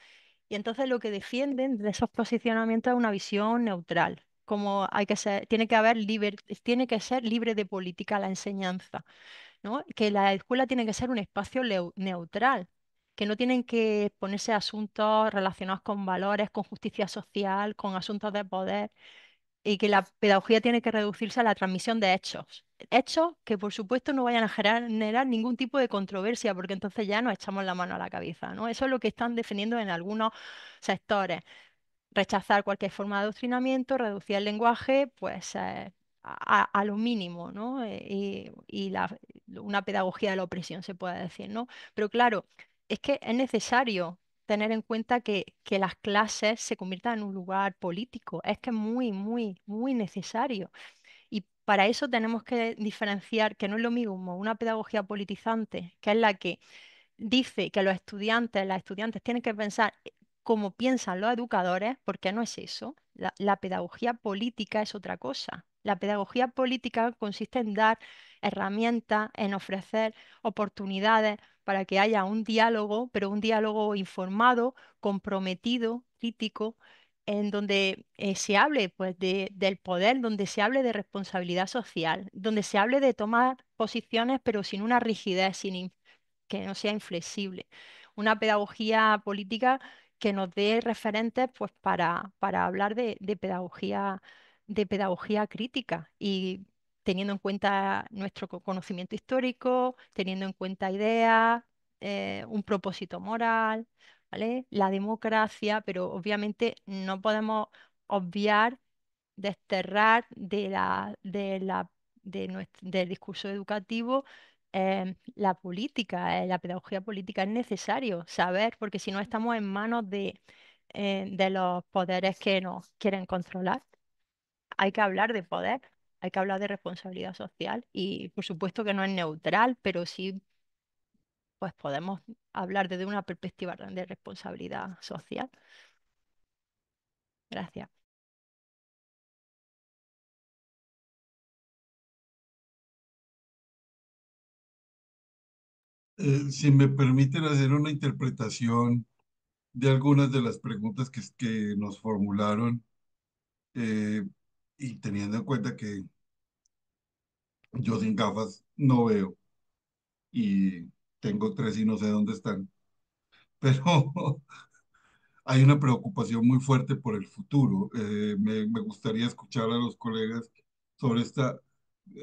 Y entonces lo que defienden de esos posicionamientos es una visión neutral, como hay que ser, tiene que ser libre de política la enseñanza, ¿no? Que la escuela tiene que ser un espacio neutral, que no tienen que ponerse asuntos relacionados con valores, con justicia social, con asuntos de poder, y que la pedagogía tiene que reducirse a la transmisión de hechos. Hechos que, por supuesto, no vayan a generar ningún tipo de controversia, porque entonces ya nos echamos la mano a la cabeza, ¿no? Eso es lo que están defendiendo en algunos sectores. Rechazar cualquier forma de adoctrinamiento, reducir el lenguaje, pues a lo mínimo, ¿no? Una pedagogía de la opresión, se puede decir, ¿no? Pero claro, es que es necesario tener en cuenta que las clases se conviertan en un lugar político. Es que es muy necesario. Y para eso tenemos que diferenciar que no es lo mismo una pedagogía politizante, que es la que dice que las estudiantes tienen que pensar como piensan los educadores, porque no es eso. La pedagogía política es otra cosa. La pedagogía política consiste en dar herramientas, en ofrecer oportunidades para que haya un diálogo, pero un diálogo informado, comprometido, crítico, en donde se hable pues, del poder, donde se hable de responsabilidad social, donde se hable de tomar posiciones, pero sin una rigidez, que no sea inflexible. Una pedagogía política que nos dé referentes pues, para hablar de pedagogía crítica y teniendo en cuenta nuestro conocimiento histórico, teniendo en cuenta ideas, un propósito moral, ¿vale? La democracia, pero obviamente no podemos obviar, desterrar del discurso educativo la política, la pedagogía política. Es necesario saber, porque si no estamos en manos de los poderes que nos quieren controlar. Hay que hablar de poder, hay que hablar de responsabilidad social y por supuesto que no es neutral, pero sí pues podemos hablar desde una perspectiva de responsabilidad social. Gracias. Si me permiten hacer una interpretación de algunas de las preguntas que nos formularon, eh, y teniendo en cuenta que yo sin gafas no veo y tengo tres y no sé dónde están, pero hay una preocupación muy fuerte por el futuro. Me gustaría escuchar a los colegas sobre esta.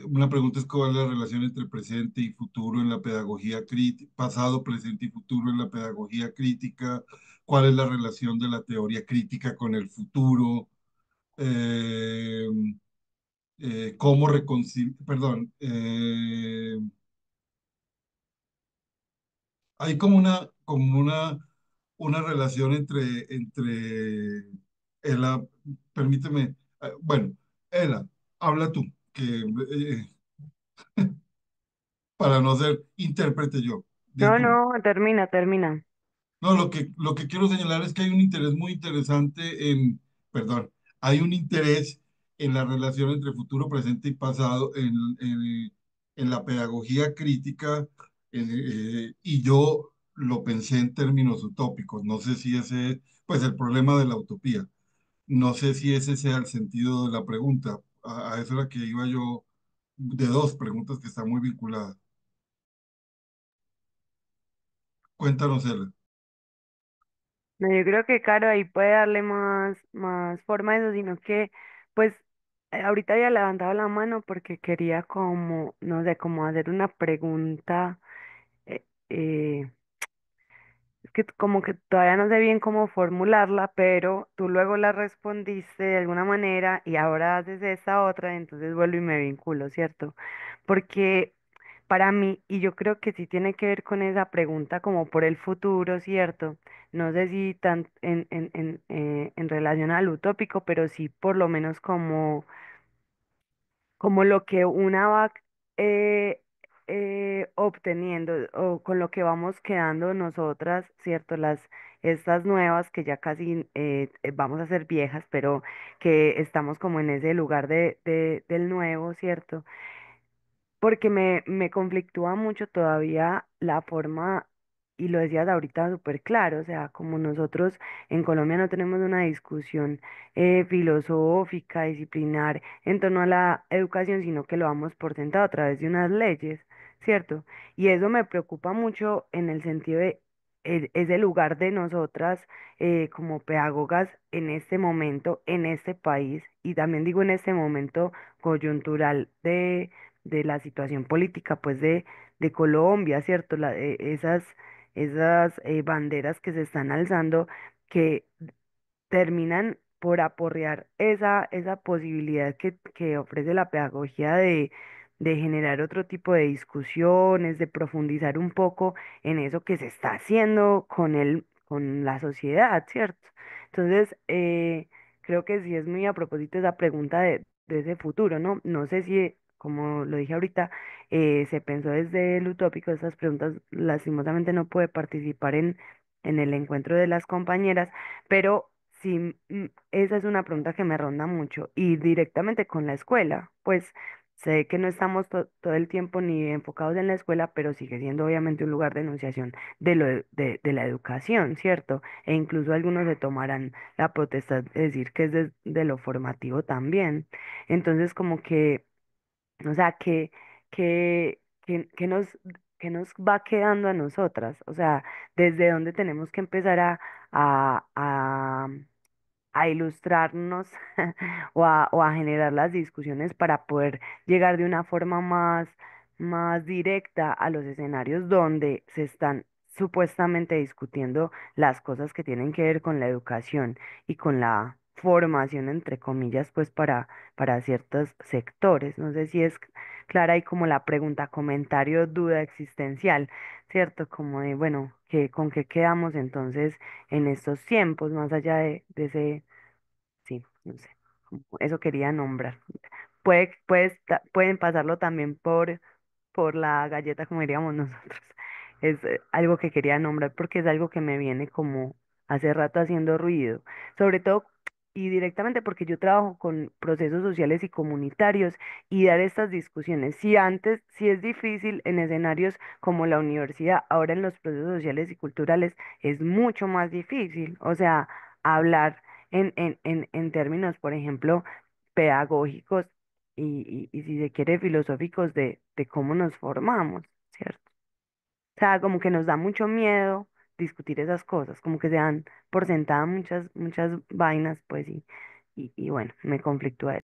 Una pregunta es cuál es la relación entre presente y futuro en la pedagogía crítica, pasado, presente y futuro en la pedagogía crítica, cuál es la relación de la teoría crítica con el futuro, eh, cómo reconciliar, perdón, hay una relación Ela, permíteme, bueno, Ela, habla tú, que para no ser intérprete yo, di No, tú. no, termina, termina. No, lo que quiero señalar es que hay un interés muy interesante perdón, hay un interés en la relación entre futuro, presente y pasado en la pedagogía crítica, y yo lo pensé en términos utópicos. No sé si ese, pues el problema de la utopía, no sé si ese sea el sentido de la pregunta. A eso era que iba yo, de dos preguntas que están muy vinculadas. Cuéntanos, Ela. No, yo creo que Caro ahí puede darle más forma a eso, sino que, pues, ahorita había levantado la mano porque quería como, no sé, como hacer una pregunta. eh, eh, Es que como que todavía no sé bien cómo formularla, pero tú luego la respondiste de alguna manera y ahora haces esta otra, entonces vuelvo y me vinculo, ¿cierto? Porque para mí, y yo creo que sí tiene que ver con esa pregunta como por el futuro, ¿cierto? No sé si tan en relación al utópico, pero sí por lo menos como lo que una va eh, obteniendo o con lo que vamos quedando nosotras, ¿cierto? Estas nuevas que ya casi vamos a ser viejas, pero que estamos como en ese lugar del nuevo, ¿cierto? Porque me conflictúa mucho todavía la forma, y lo decías ahorita súper claro, o sea, como nosotros en Colombia no tenemos una discusión filosófica, disciplinar en torno a la educación, sino que lo damos por sentado a través de unas leyes, ¿cierto? Y eso me preocupa mucho en el sentido de ese lugar de nosotras como pedagogas en este momento, en este país, y también digo en este momento coyuntural de la situación política, pues, de Colombia, ¿cierto? Esas banderas que se están alzando que terminan por aporrear esa posibilidad que ofrece la pedagogía de generar otro tipo de discusiones, de profundizar un poco en eso que se está haciendo con la sociedad, ¿cierto? Entonces, creo que sí es muy a propósito esa pregunta de ese futuro, ¿no? No sé si, como lo dije ahorita, se pensó desde el utópico, esas preguntas lastimosamente no puede participar en el encuentro de las compañeras, pero sí, esa es una pregunta que me ronda mucho y directamente con la escuela, pues sé que no estamos todo el tiempo ni enfocados en la escuela, pero sigue siendo obviamente un lugar de enunciación de la educación, ¿cierto? E incluso algunos se tomarán la potestad de decir que es de lo formativo también. Entonces, como que, o sea, que que nos va quedando a nosotras, o sea, desde dónde tenemos que empezar a, a, a ilustrarnos o a generar las discusiones para poder llegar de una forma más directa a los escenarios donde se están supuestamente discutiendo las cosas que tienen que ver con la educación y con la formación, entre comillas, pues para ciertos sectores. No sé si es clara ahí como la pregunta, comentario, duda existencial, ¿cierto? Como de, bueno, ¿con qué quedamos entonces en estos tiempos, más allá de ese, sí, no sé, como eso quería nombrar. Pueden pasarlo también por la galleta, como diríamos nosotros. Es algo que quería nombrar porque es algo que me viene como hace rato haciendo ruido. Sobre todo y directamente porque yo trabajo con procesos sociales y comunitarios y dar estas discusiones. Si antes, si es difícil en escenarios como la universidad, ahora en los procesos sociales y culturales es mucho más difícil. O sea, hablar en términos, por ejemplo, pedagógicos y si se quiere filosóficos de cómo nos formamos, ¿cierto? O sea, como que nos da mucho miedo discutir esas cosas, como que se dan por sentadas muchas vainas, pues, y bueno, me conflictúa.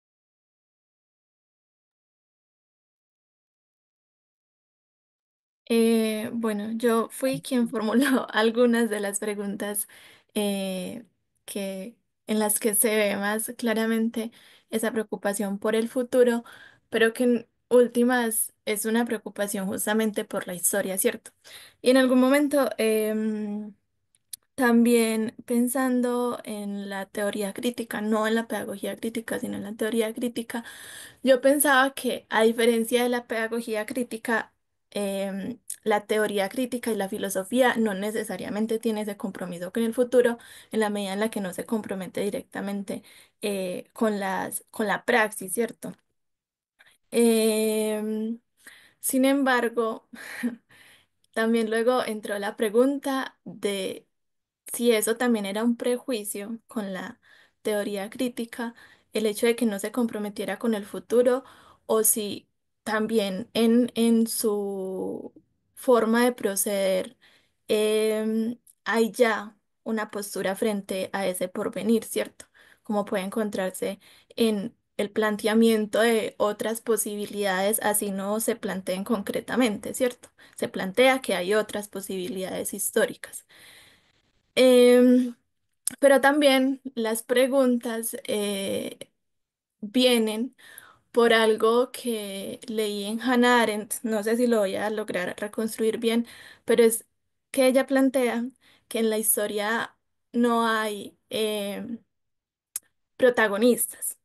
Bueno, yo fui quien formuló algunas de las preguntas eh, que, en las que se ve más claramente esa preocupación por el futuro, pero que en últimas es una preocupación justamente por la historia, ¿cierto? Y en algún momento, también pensando en la teoría crítica, no en la pedagogía crítica, sino en la teoría crítica, yo pensaba que, a diferencia de la pedagogía crítica, la teoría crítica y la filosofía no necesariamente tiene ese compromiso con el futuro en la medida en la que no se compromete directamente con la praxis, ¿cierto? Em, Sin embargo, también luego entró la pregunta de si eso también era un prejuicio con la teoría crítica, el hecho de que no se comprometiera con el futuro, o si también en su forma de proceder hay ya una postura frente a ese porvenir, ¿cierto? Como puede encontrarse en el planteamiento de otras posibilidades, así no se planteen concretamente, ¿cierto? Se plantea que hay otras posibilidades históricas. Em, pero también las preguntas vienen por algo que leí en Hannah Arendt, no sé si lo voy a lograr reconstruir bien, pero es que ella plantea que en la historia no hay protagonistas.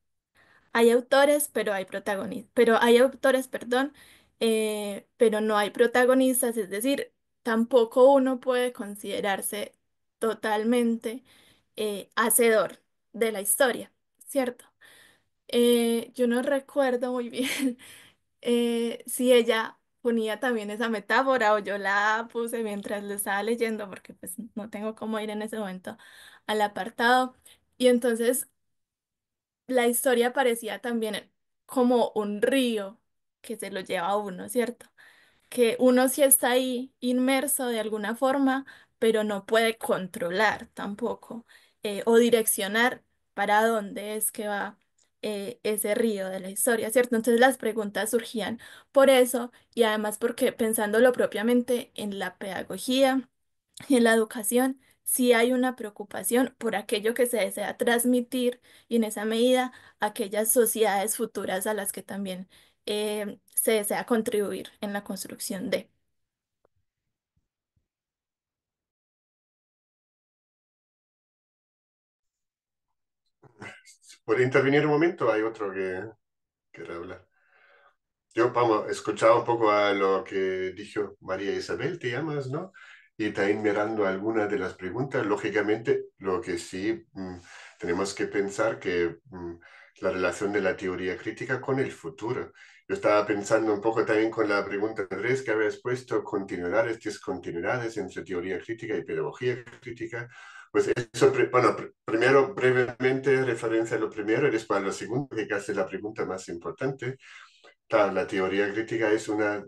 Hay autores, pero hay protagonistas, pero hay autores, perdón, pero no hay protagonistas, es decir, tampoco uno puede considerarse totalmente hacedor de la historia, ¿cierto? Yo no recuerdo muy bien si ella ponía también esa metáfora o yo la puse mientras lo estaba leyendo, porque pues no tengo cómo ir en ese momento al apartado. Y entonces la historia parecía también como un río que se lo lleva a uno, ¿cierto? Que uno sí está ahí inmerso de alguna forma, pero no puede controlar tampoco o direccionar para dónde es que va ese río de la historia, ¿cierto? Entonces las preguntas surgían por eso y además porque pensándolo propiamente en la pedagogía y en la educación, sí hay una preocupación por aquello que se desea transmitir y en esa medida aquellas sociedades futuras a las que también se desea contribuir en la construcción de. ¿Puede intervenir un momento? Hay otro que quiere hablar. Yo, vamos, escuchaba un poco a lo que dijo María Isabel, te llamas, ¿no? Y también mirando algunas de las preguntas, lógicamente, lo que sí tenemos que pensar que la relación de la teoría crítica con el futuro. Yo estaba pensando un poco también con la pregunta 3 que habías puesto, continuidades, discontinuidades entre teoría crítica y pedagogía crítica. Pues eso, bueno, primero brevemente referencia a lo primero y después a lo segundo, que casi es la pregunta más importante. Claro, la teoría crítica es una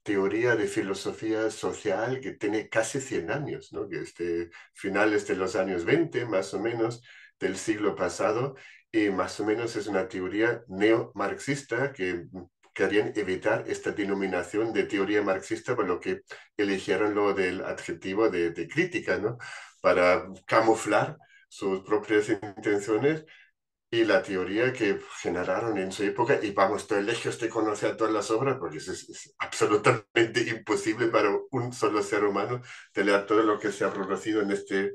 teoría de filosofía social que tiene casi 100 años, ¿no? Que es de finales de los años 20, más o menos, del siglo pasado, y más o menos es una teoría neomarxista que querían evitar esta denominación de teoría marxista, por lo que eligieron lo del adjetivo de crítica, ¿no? Para camuflar sus propias intenciones y la teoría que generaron en su época, y vamos, estoy lejos de conocer todas las obras, porque es absolutamente imposible para un solo ser humano de leer todo lo que se ha producido en este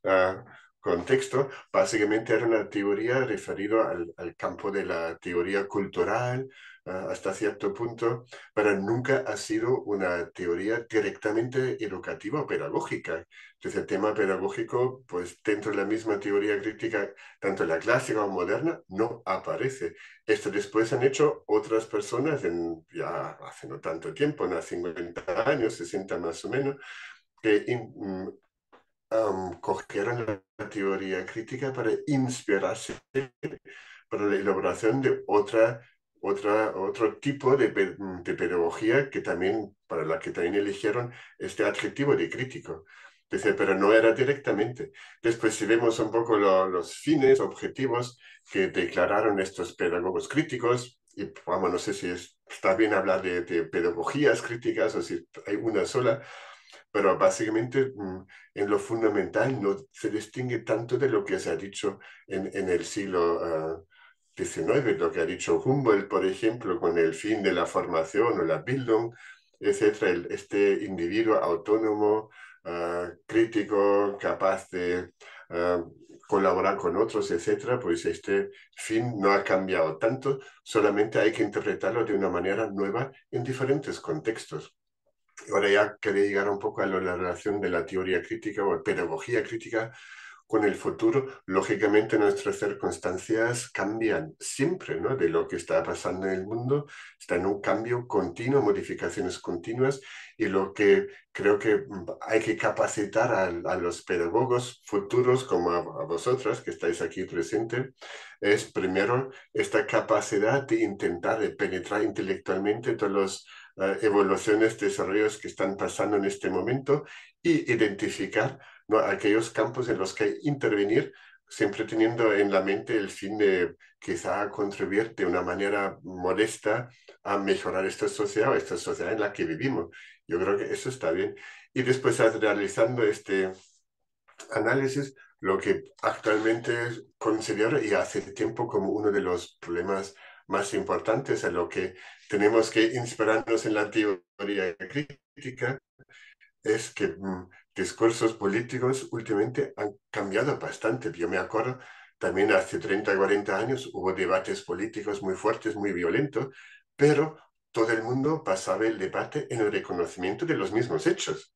uh, contexto. Básicamente era una teoría referida al campo de la teoría cultural hasta cierto punto, pero nunca ha sido una teoría directamente educativa o pedagógica. Entonces el tema pedagógico, pues dentro de la misma teoría crítica, tanto la clásica o moderna, no aparece. Esto después han hecho otras personas ya hace no tanto tiempo, ¿no? 50 años, 60 más o menos, que cogieron la teoría crítica para inspirarse para la elaboración de otro tipo de pedagogía que también, para la que también eligieron este adjetivo de crítico. Dice, pero no era directamente. Después, si vemos un poco los fines, objetivos que declararon estos pedagogos críticos, y vamos, no sé si está bien hablar de pedagogías críticas o si hay una sola, pero básicamente en lo fundamental no se distingue tanto de lo que se ha dicho en el siglo XIX, lo que ha dicho Humboldt, por ejemplo, con el fin de la formación o la Bildung, etcétera, este individuo autónomo, crítico, capaz de colaborar con otros, etcétera, pues este fin no ha cambiado tanto, solamente hay que interpretarlo de una manera nueva en diferentes contextos. Ahora ya quería llegar un poco a la relación de la teoría crítica o pedagogía crítica con el futuro. Lógicamente nuestras circunstancias cambian siempre, ¿no? De lo que está pasando en el mundo, está en un cambio continuo, modificaciones continuas, y lo que creo que hay que capacitar a los pedagogos futuros, como a vosotras que estáis aquí presentes, es primero esta capacidad de intentar de penetrar intelectualmente todos los evoluciones, desarrollos que están pasando en este momento y identificar, ¿no?, aquellos campos en los que hay que intervenir, siempre teniendo en la mente el fin de quizá contribuir de una manera modesta a mejorar esta sociedad en la que vivimos. Yo creo que eso está bien. Y después, realizando este análisis, lo que actualmente considero y hace tiempo como uno de los problemas más importantes, a lo que tenemos que inspirarnos en la teoría crítica, es que discursos políticos últimamente han cambiado bastante. Yo me acuerdo también hace 30, 40 años hubo debates políticos muy fuertes, muy violentos, pero todo el mundo basaba el debate en el reconocimiento de los mismos hechos.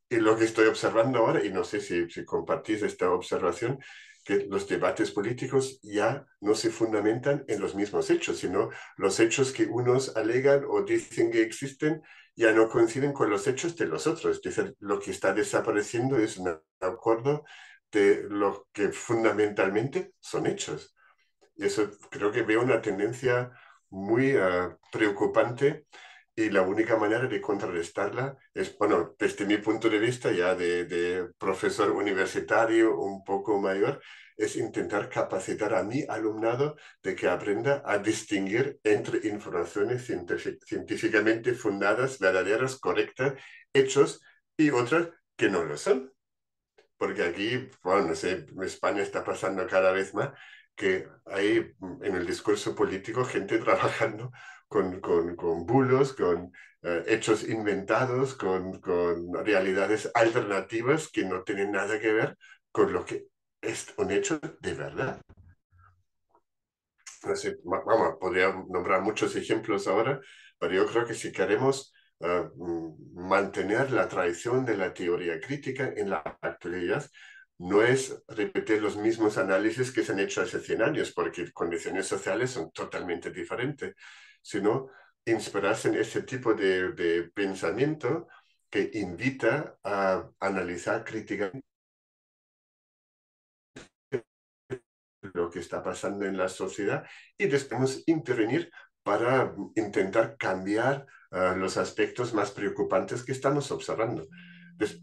Y lo que estoy observando ahora, y no sé si compartís esta observación, que los debates políticos ya no se fundamentan en los mismos hechos, sino los hechos que unos alegan o dicen que existen ya no coinciden con los hechos de los otros. Es decir, lo que está desapareciendo es un acuerdo de lo que fundamentalmente son hechos. Y eso creo que veo una tendencia muy preocupante, y la única manera de contrarrestarla es, bueno, desde mi punto de vista ya de profesor universitario un poco mayor, es intentar capacitar a mi alumnado de que aprenda a distinguir entre informaciones científicamente fundadas, verdaderas, correctas, hechos, y otras que no lo son. Porque aquí, bueno, no sé, en España está pasando cada vez más que hay en el discurso político gente trabajando con bulos, con hechos inventados, con realidades alternativas que no tienen nada que ver con lo que es un hecho de verdad. No sé, vamos, podría nombrar muchos ejemplos ahora, pero yo creo que si queremos mantener la tradición de la teoría crítica en la actualidad, no es repetir los mismos análisis que se han hecho hace 100 años, porque condiciones sociales son totalmente diferentes, sino inspirarse en ese tipo de pensamiento que invita a analizar críticamente lo que está pasando en la sociedad y después intervenir para intentar cambiar los aspectos más preocupantes que estamos observando.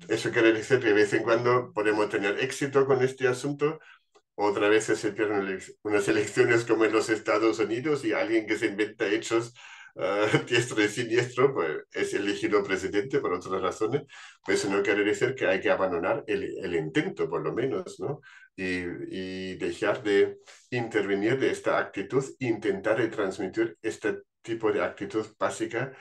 Eso quiere decir que de vez en cuando podemos tener éxito con este asunto, otra vez se pierden unas elecciones como en los Estados Unidos y alguien que se inventa hechos diestro y siniestro, pues es elegido presidente por otras razones. Pues eso no quiere decir que hay que abandonar el intento, por lo menos, ¿no? Y dejar de intervenir de esta actitud, intentar transmitir este tipo de actitud básica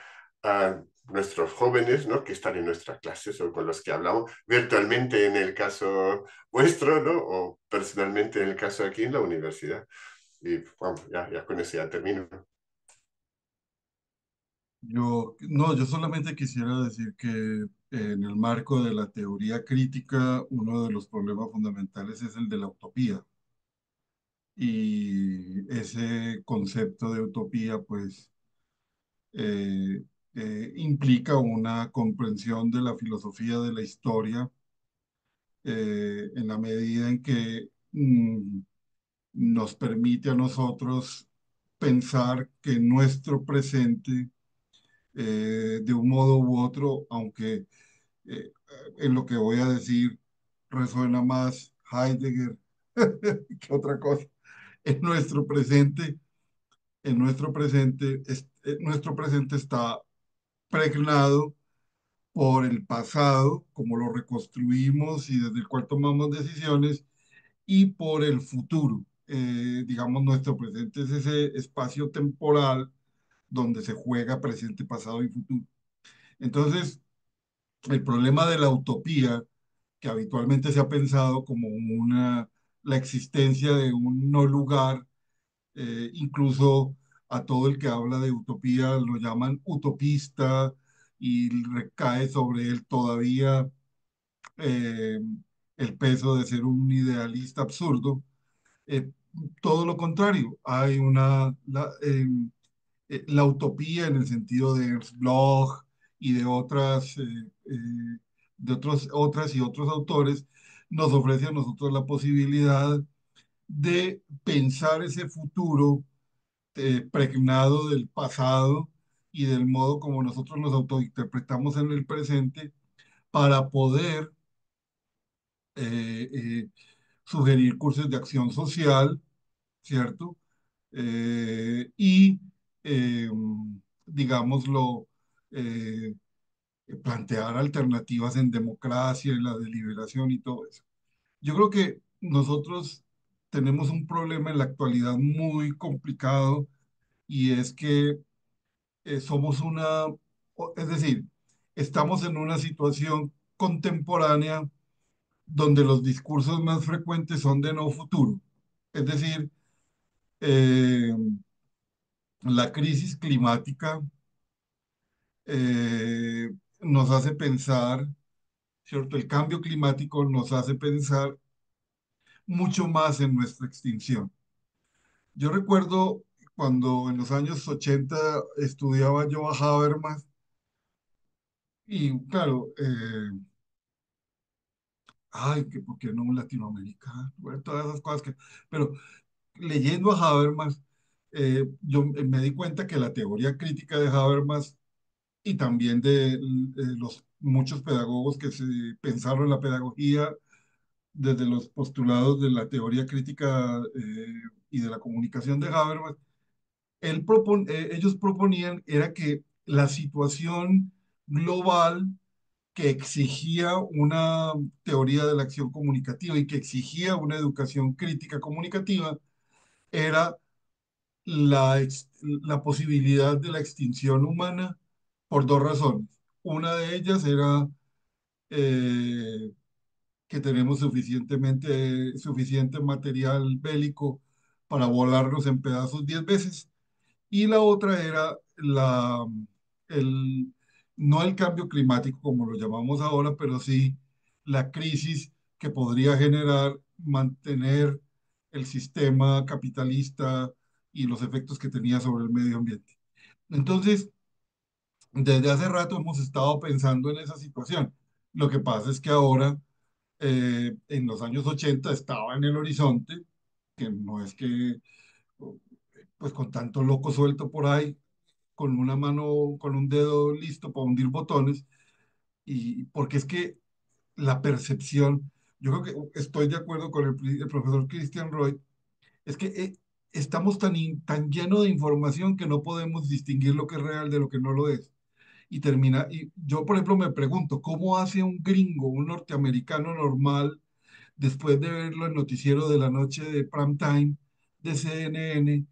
a nuestros jóvenes, ¿no?, que están en nuestras clases o con los que hablamos virtualmente en el caso vuestro, ¿no?, o personalmente en el caso aquí en la universidad. Y bueno, ya con eso ya termino. No, yo solamente quisiera decir que en el marco de la teoría crítica, uno de los problemas fundamentales es el de la utopía. Y ese concepto de utopía, pues, eh, implica una comprensión de la filosofía de la historia en la medida en que nos permite a nosotros pensar que nuestro presente, de un modo u otro, aunque eh, en lo que voy a decir resuena más Heidegger que otra cosa, en nuestro presente, nuestro presente está pregnado por el pasado, como lo reconstruimos y desde el cual tomamos decisiones, y por el futuro. Digamos, nuestro presente es ese espacio temporal donde se juega presente, pasado y futuro. Entonces, el problema de la utopía, que habitualmente se ha pensado como la existencia de un no lugar, incluso a todo el que habla de utopía lo llaman utopista y recae sobre él todavía eh, el peso de ser un idealista absurdo. Eh, Todo lo contrario, hay la utopía en el sentido de Ernst Bloch y de otras y otros autores, nos ofrece a nosotros la posibilidad de pensar ese futuro pregnado del pasado y del modo como nosotros nos autointerpretamos en el presente para poder eh, eh, sugerir cursos de acción social, ¿cierto? Y, eh, digámoslo, eh, plantear alternativas en democracia, en la deliberación y todo eso. Yo creo que nosotros tenemos un problema en la actualidad muy complicado y es que somos es decir, estamos en una situación contemporánea donde los discursos más frecuentes son de no futuro. Es decir, eh, la crisis climática eh, nos hace pensar, ¿cierto? El cambio climático nos hace pensar mucho más en nuestra extinción. Yo recuerdo cuando en los años 80 estudiaba yo a Habermas y claro, ay, que por qué no un latinoamericano, bueno, todas esas cosas que, pero leyendo a Habermas, yo me di cuenta que la teoría crítica de Habermas y también de los muchos pedagogos que se pensaron la pedagogía desde los postulados de la teoría crítica y de la comunicación de Habermas, ellos proponían era que la situación global que exigía una teoría de la acción comunicativa y que exigía una educación crítica comunicativa era la posibilidad de la extinción humana por dos razones. Una de ellas era eh, que tenemos suficiente material bélico para volarnos en pedazos 10 veces. Y la otra era el, no el cambio climático como lo llamamos ahora, pero sí la crisis que podría generar mantener el sistema capitalista y los efectos que tenía sobre el medio ambiente. Entonces, desde hace rato hemos estado pensando en esa situación. Lo que pasa es que ahora, en los años 80 estaba en el horizonte, que no es que, pues con tanto loco suelto por ahí, con una mano, con un dedo listo para hundir botones, y porque es que la percepción, yo creo que estoy de acuerdo con el profesor Christian Roy, es que estamos tan llenos de información que no podemos distinguir lo que es real de lo que no lo es. Y yo, por ejemplo, me pregunto, ¿cómo hace un gringo, un norteamericano normal, después de verlo en noticiero de la noche de prime time de CNN,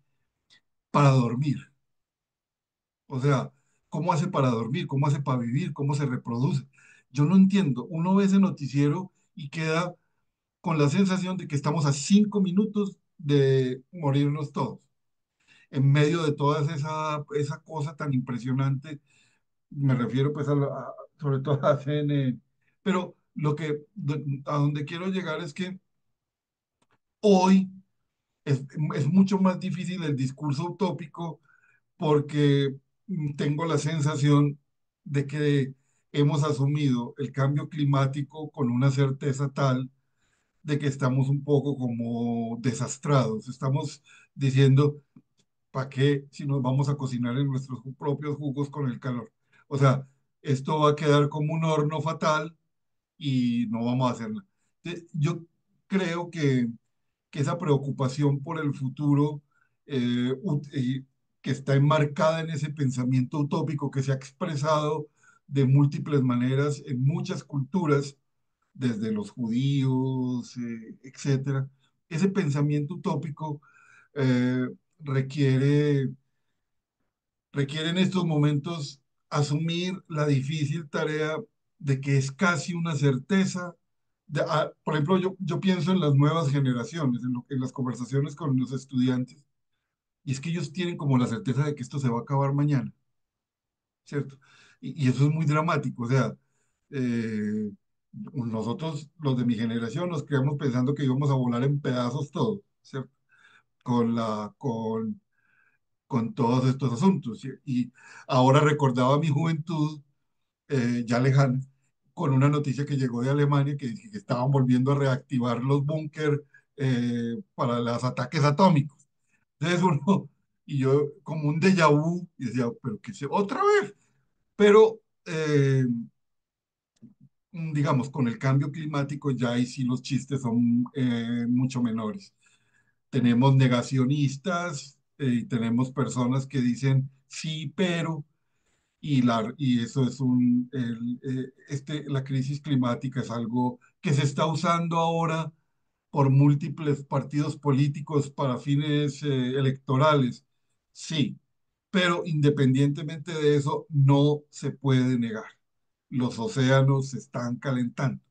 para dormir? O sea, ¿cómo hace para dormir? ¿Cómo hace para vivir? ¿Cómo se reproduce? Yo no entiendo. Uno ve ese noticiero y queda con la sensación de que estamos a 5 minutos de morirnos todos, en medio de toda esa cosa tan impresionante. Me refiero pues sobre todo a CNN. Pero a donde quiero llegar es que hoy es mucho más difícil el discurso utópico porque tengo la sensación de que hemos asumido el cambio climático con una certeza tal de que estamos un poco como desastrados. Estamos diciendo, ¿para qué si nos vamos a cocinar en nuestros propios jugos con el calor? O sea, esto va a quedar como un horno fatal y no vamos a hacer nada. Yo creo que esa preocupación por el futuro que está enmarcada en ese pensamiento utópico que se ha expresado de múltiples maneras en muchas culturas, desde los judíos, etcétera. Ese pensamiento utópico eh, requiere, requiere en estos momentos asumir la difícil tarea de que es casi una certeza. Por ejemplo, yo pienso en las nuevas generaciones, en las conversaciones con los estudiantes, y es que ellos tienen como la certeza de que esto se va a acabar mañana, ¿cierto? Y eso es muy dramático, o sea, eh, nosotros, los de mi generación, nos creamos pensando que íbamos a volar en pedazos todo, ¿cierto? Con con todos estos asuntos. Y ahora recordaba mi juventud ya lejana, con una noticia que llegó de Alemania que estaban volviendo a reactivar los búnker para los ataques atómicos. Entonces uno y yo como un déjà vu, y decía, pero qué sé, otra vez, pero digamos, con el cambio climático ya ahí sí los chistes son mucho menores. Tenemos negacionistas y tenemos personas que dicen sí, pero, y eso es la crisis climática es algo que se está usando ahora por múltiples partidos políticos para fines electorales. Sí, pero independientemente de eso, no se puede negar. Los océanos se están calentando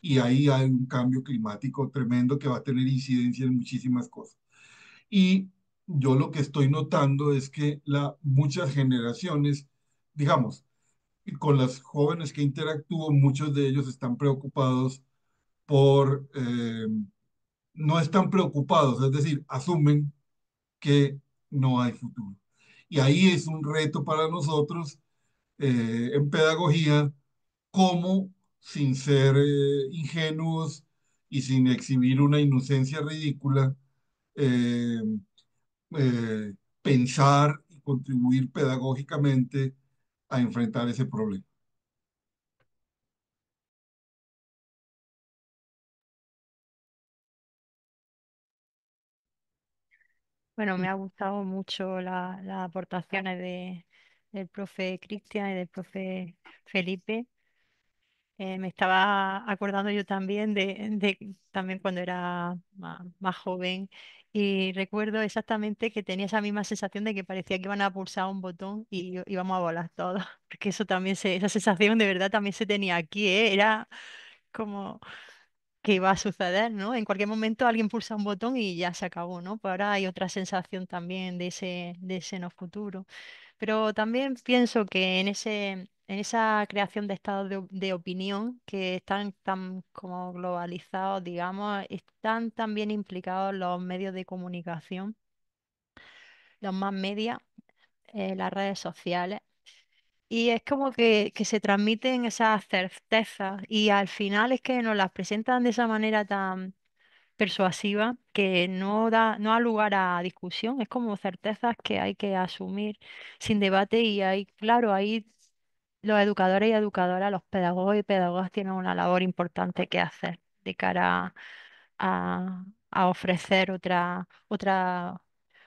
y ahí hay un cambio climático tremendo que va a tener incidencia en muchísimas cosas. Y yo lo que estoy notando es que muchas generaciones, digamos, con las jóvenes que interactúo, muchos de ellos están preocupados no están preocupados, es decir, asumen que no hay futuro. Y ahí es un reto para nosotros en pedagogía, cómo, sin ser ingenuos y sin exhibir una inocencia ridícula, eh, pensar y contribuir pedagógicamente a enfrentar ese problema. Bueno, me ha gustado mucho las aportaciones del profe Cristian y del profe Felipe. Me estaba acordando yo también de también cuando era más joven y recuerdo exactamente que tenía esa misma sensación de que parecía que iban a pulsar un botón y íbamos a volar todos, porque eso también esa sensación de verdad también se tenía aquí, ¿eh? Era como que iba a suceder, ¿no? En cualquier momento alguien pulsa un botón y ya se acabó, ¿no? Pues ahora hay otra sensación también de ese no futuro. Pero también pienso que en esa creación de estados de opinión que están tan como globalizados, digamos, están también implicados los medios de comunicación, los más medias, las redes sociales. Y es como que se transmiten esas certezas y al final es que nos las presentan de esa manera tan persuasiva que no da lugar a discusión. Es como certezas que hay que asumir sin debate y hay, claro, ahí los educadores y educadoras, los pedagogos y pedagogas tienen una labor importante que hacer de cara a ofrecer otras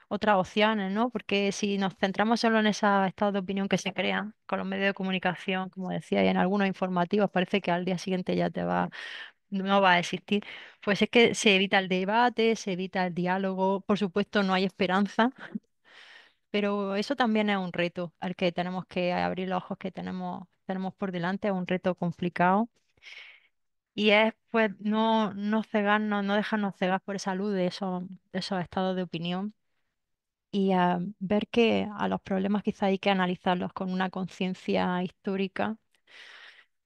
opciones, ¿no? Porque si nos centramos solo en esos estados de opinión que se crean con los medios de comunicación, como decía, y en algunos informativos, parece que al día siguiente ya no va a existir. Pues es que se evita el debate, se evita el diálogo, por supuesto no hay esperanza, pero eso también es un reto al que tenemos que abrir los ojos que tenemos por delante, es un reto complicado. Y es pues no cegarnos, no dejarnos cegar por esa luz de esos estados de opinión y ver que a los problemas quizá hay que analizarlos con una conciencia histórica.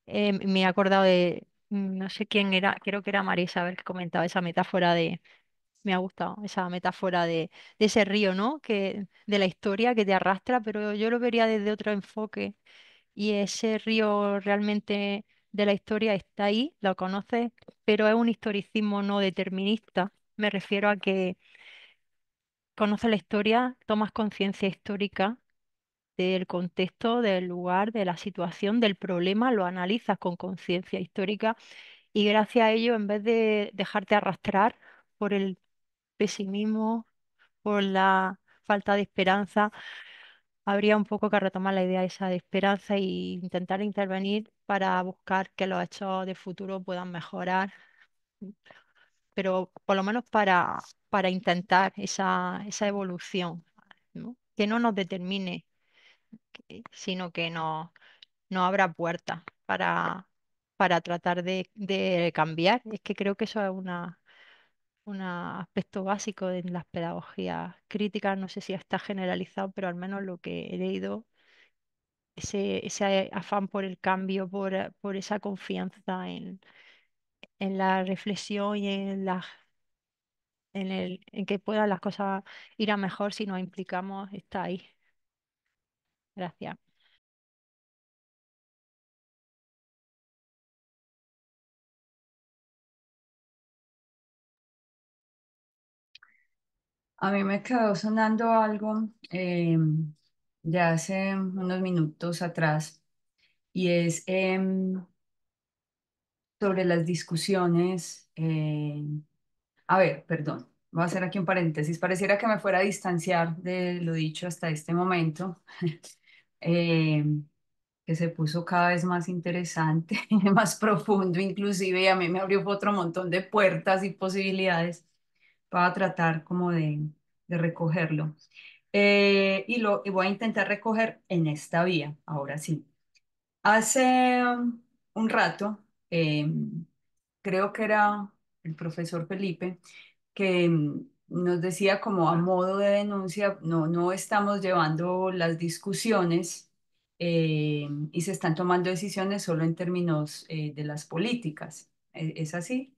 Me he acordado de, no sé quién era, creo que era María Isabel que comentaba esa metáfora me ha gustado esa metáfora de ese río, ¿no? De la historia que te arrastra, pero yo lo vería desde otro enfoque. Y ese río realmente de la historia está ahí, lo conoces, pero es un historicismo no determinista. Me refiero a que conoces la historia, tomas conciencia histórica del contexto, del lugar, de la situación, del problema, lo analizas con conciencia histórica y gracias a ello, en vez de dejarte arrastrar por el pesimismo, por la falta de esperanza, habría un poco que retomar la idea esa de esperanza e intentar intervenir para buscar que los hechos de futuro puedan mejorar, pero por lo menos para intentar esa evolución, ¿no? Que no nos determine, sino que nos abra puertas para tratar de cambiar. Es que creo que eso es un aspecto básico de las pedagogías críticas, no sé si está generalizado, pero al menos lo que he leído, ese afán por el cambio, por esa confianza en la reflexión y en que puedan las cosas ir a mejor si nos implicamos, está ahí. Gracias. A mí me quedó sonando algo de hace unos minutos atrás y es sobre las discusiones. A ver, perdón, voy a hacer aquí un paréntesis. Pareciera que me fuera a distanciar de lo dicho hasta este momento, eh, que se puso cada vez más interesante, más profundo inclusive, y a mí me abrió otro montón de puertas y posibilidades para tratar como de recogerlo. Y voy a intentar recoger en esta vía, ahora sí. Hace un rato, creo que era el profesor Felipe, que nos decía como a modo de denuncia, no, no estamos llevando las discusiones y se están tomando decisiones solo en términos de las políticas. ¿Es así?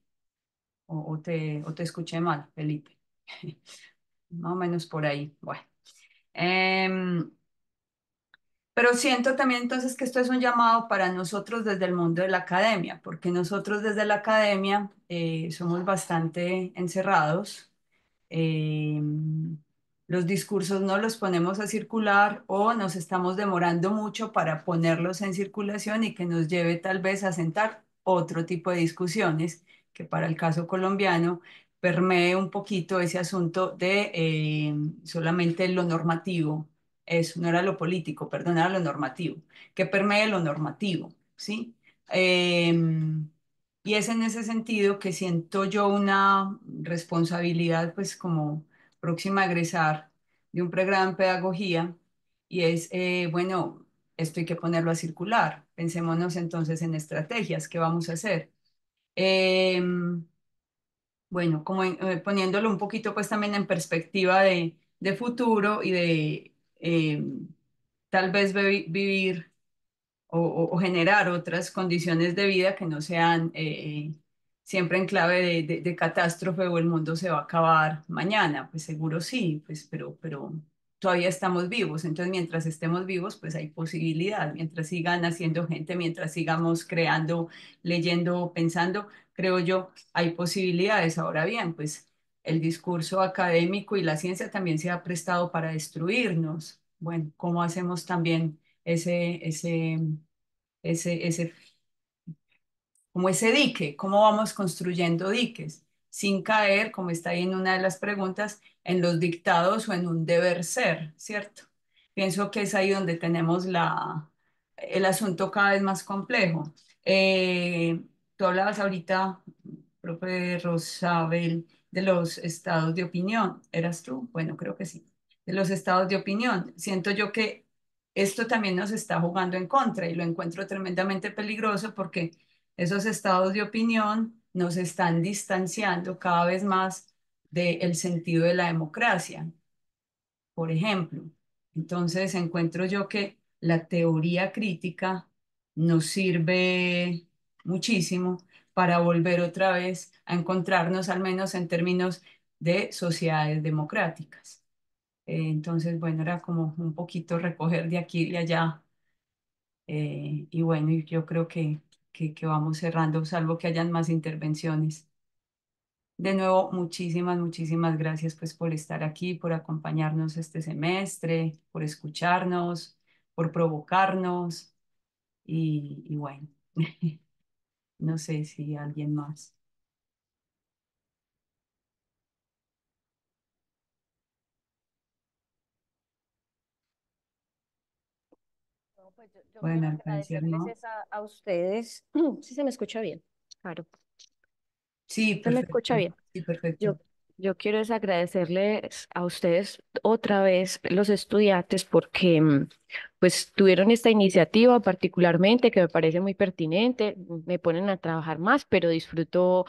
O te escuché mal, Felipe? Más o menos por ahí. Bueno. Em, pero siento también entonces que esto es un llamado para nosotros desde el mundo de la academia, porque nosotros desde la academia somos bastante encerrados. eh, los discursos no los ponemos a circular o nos estamos demorando mucho para ponerlos en circulación y que nos lleve tal vez a sentar otro tipo de discusiones que para el caso colombiano permee un poquito ese asunto de solamente lo normativo. Eso no era lo político, perdón, era lo normativo, que permee lo normativo, ¿sí? Y es en ese sentido que siento yo una responsabilidad, pues como próxima a egresar de un programa en pedagogía, y es, bueno, esto hay que ponerlo a circular. Pensémonos entonces en estrategias, ¿qué vamos a hacer? Eh, bueno, como poniéndolo un poquito pues también en perspectiva de futuro y de tal vez vivir o generar otras condiciones de vida que no sean siempre en clave de catástrofe o el mundo se va a acabar mañana. Pues seguro sí, pues, pero todavía estamos vivos. Entonces, mientras estemos vivos, pues hay posibilidad. Mientras sigan haciendo gente, mientras sigamos creando, leyendo, pensando, creo yo, hay posibilidades. Ahora bien, pues el discurso académico y la ciencia también se ha prestado para destruirnos. Bueno, ¿cómo hacemos también ese, como ese dique, cómo vamos construyendo diques, sin caer, como está ahí en una de las preguntas, en los dictados o en un deber ser, ¿cierto? Pienso que es ahí donde tenemos el asunto cada vez más complejo. Tú hablabas ahorita, profe Rosabel, de los estados de opinión. ¿Eras tú? Bueno, creo que sí. De los estados de opinión. Siento yo que esto también nos está jugando en contra y lo encuentro tremendamente peligroso porque esos estados de opinión nos están distanciando cada vez más del sentido de la democracia, por ejemplo. Entonces encuentro yo que la teoría crítica nos sirve muchísimo para volver otra vez a encontrarnos, al menos en términos de sociedades democráticas. Entonces, bueno, era como un poquito recoger de aquí y de allá y bueno, y yo creo que vamos cerrando, salvo que hayan más intervenciones. De nuevo, muchísimas, muchísimas gracias pues por estar aquí, por acompañarnos este semestre, por escucharnos, por provocarnos y bueno, no sé si alguien más. No, pues yo Bueno, quiero al parecer agradecerles no. a ustedes. Sí se me escucha bien. Claro, Sí, se me escucha perfecto. bien. Sí, perfecto. Yo quiero es agradecerles a ustedes otra vez, los estudiantes, porque pues tuvieron esta iniciativa particularmente que me parece muy pertinente. Me ponen a trabajar más, pero disfruto,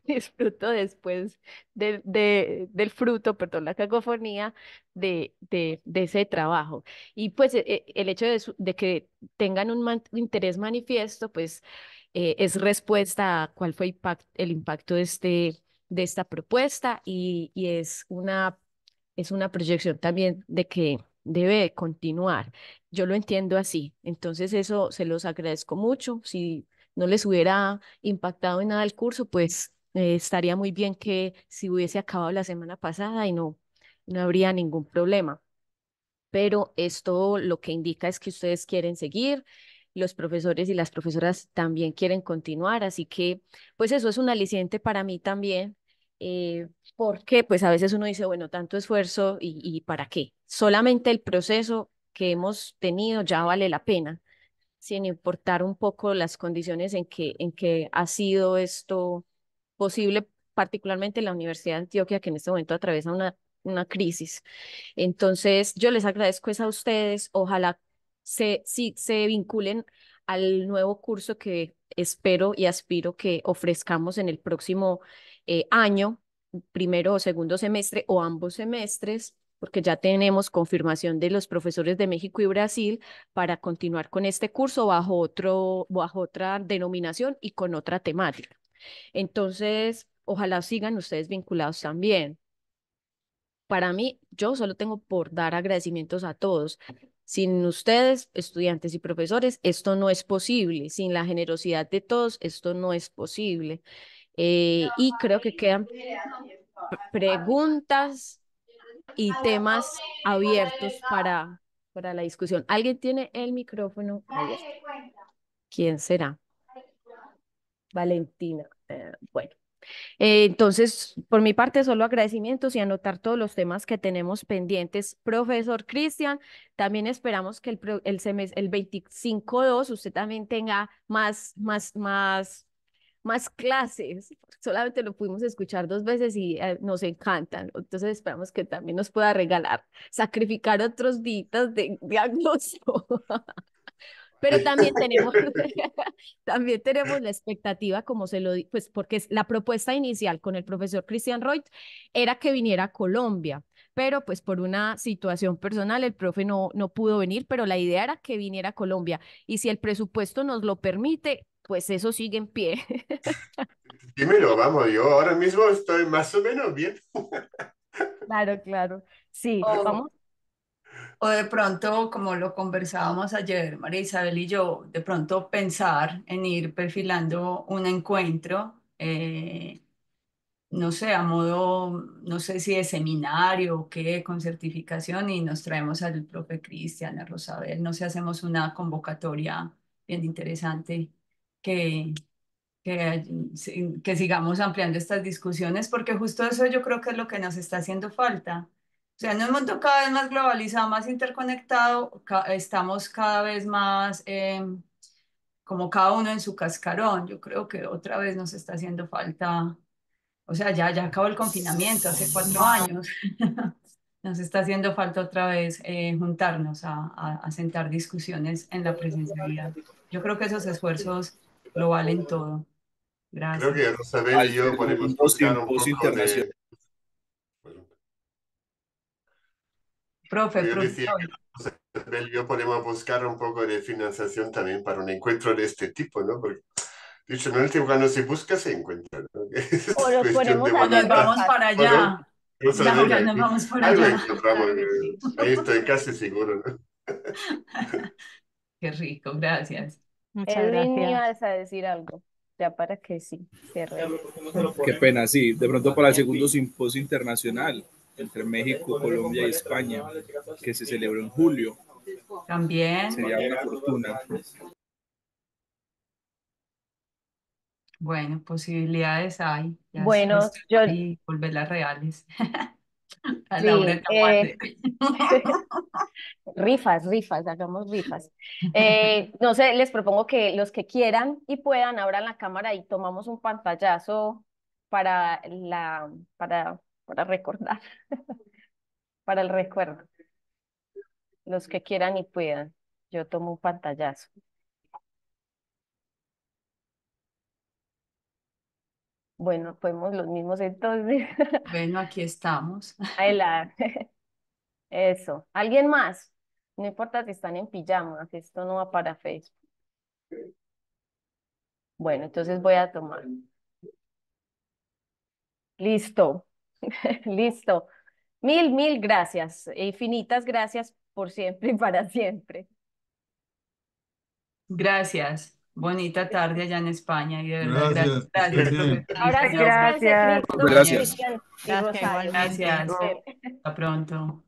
disfruto después del fruto, perdón, la cacofonía de ese trabajo. Y pues el hecho de que tengan un interés manifiesto, pues es respuesta a cuál fue el impacto de esta propuesta y es una proyección también de que debe continuar. Yo lo entiendo así. Entonces eso se los agradezco mucho. Si no les hubiera impactado en nada el curso, pues estaría muy bien que si hubiese acabado la semana pasada y no habría ningún problema. Pero esto lo que indica es que ustedes quieren seguir, los profesores y las profesoras también quieren continuar, así que pues eso es un aliciente para mí también, porque pues a veces uno dice, bueno, tanto esfuerzo y ¿para qué? Solamente el proceso que hemos tenido ya vale la pena, sin importar un poco las condiciones en que ha sido esto posible, particularmente en la Universidad de Antioquia, que en este momento atraviesa una crisis. Entonces, yo les agradezco es a ustedes. Ojalá sí, se vinculen al nuevo curso que espero y aspiro que ofrezcamos en el próximo año, primero o segundo semestre o ambos semestres, porque ya tenemos confirmación de los profesores de México y Brasil para continuar con este curso bajo otra denominación y con otra temática. Entonces, ojalá sigan ustedes vinculados también. Para mí, yo solo tengo por dar agradecimientos a todos. Sin ustedes, estudiantes y profesores, esto no es posible. Sin la generosidad de todos, esto no es posible. Y creo que quedan preguntas y temas abiertos para la discusión. ¿Alguien tiene el micrófono abierto? ¿Quién será? Valentina. Bueno. Entonces, por mi parte, solo agradecimientos y anotar todos los temas que tenemos pendientes. Profesor Cristian, también esperamos que el 25/2 usted también tenga más clases. Solamente lo pudimos escuchar 2 veces y nos encantan. Entonces, esperamos que también nos pueda regalar, sacrificar otros días de agosto. Pero también tenemos, también tenemos la expectativa, como pues porque es la propuesta inicial con el profesor Christian Reut era que viniera a Colombia, pero pues por una situación personal el profe no pudo venir, pero la idea era que viniera a Colombia y si el presupuesto nos lo permite, pues eso sigue en pie. Dímelo, vamos, yo ahora mismo estoy más o menos bien. Claro, claro. Sí, O, vamos. o de pronto, como lo conversábamos ayer, María Isabel y yo, de pronto pensar en ir perfilando un encuentro, no sé, a modo, no sé si de seminario o qué, con certificación, y nos traemos al profe Cristian, a Rosabel, no sé, hacemos una convocatoria bien interesante que, que sigamos ampliando estas discusiones, porque justo eso yo creo que es lo que nos está haciendo falta. O sea, en un mundo cada vez más globalizado, más interconectado, estamos cada vez más como cada uno en su cascarón. Yo creo que otra vez nos está haciendo falta, o sea, ya acabó el confinamiento hace 4 años. Nos está haciendo falta otra vez juntarnos a sentar discusiones en la presencialidad. Yo creo que esos esfuerzos lo valen todo. Creo Gracias. que Rosabel Al y yo podemos segundo buscar un simposio poco internacional. de... Bueno, Profe, yo decía profesor. que Rosabel y yo podemos buscar un poco de financiación también para un encuentro de este tipo, ¿no? Porque, dicho en el último, cuando se busca, se encuentra, ¿no? O Es nos cuestión de ponemos a O nos hacer voluntad, vamos rifas. para ¿o no? allá. Ya, Rosabel, ya nos vamos para algo allá. encontramos, Claro que sí. ahí estoy casi seguro, ¿no? Qué rico, gracias. Muchas Edwin, gracias. ibas a decir algo, ya para que sí, cerremos. Qué pena, sí. De pronto para el segundo simposio internacional entre México, Colombia y España, que se celebró en julio, También, sería una fortuna. bueno, posibilidades hay. Ya es Bueno, cuestión yo de volverlas reales. A Laura sí, Capace. rifas, hagamos rifas. No sé, les propongo que los que quieran y puedan abran la cámara y tomamos un pantallazo para para recordar, para el recuerdo. Los que quieran y puedan. Yo tomo un pantallazo. Bueno, fuimos los mismos entonces. Bueno, aquí estamos. Ahí eso. ¿Alguien más? No importa si están en pijama, que esto no va para Facebook. Bueno, entonces voy a tomar. Listo, listo. Mil gracias. Infinitas gracias por siempre y para siempre. Gracias. bonita tarde allá en España y de verdad, Gracias, que gracias, estén bien. profe Ahora sí, Felicidades, descanse, Gracias. Muchas Cristo, gracias. compañeros. Cristian y Gracias Rosario. igualmente. Gracias. Bueno. Hasta pronto.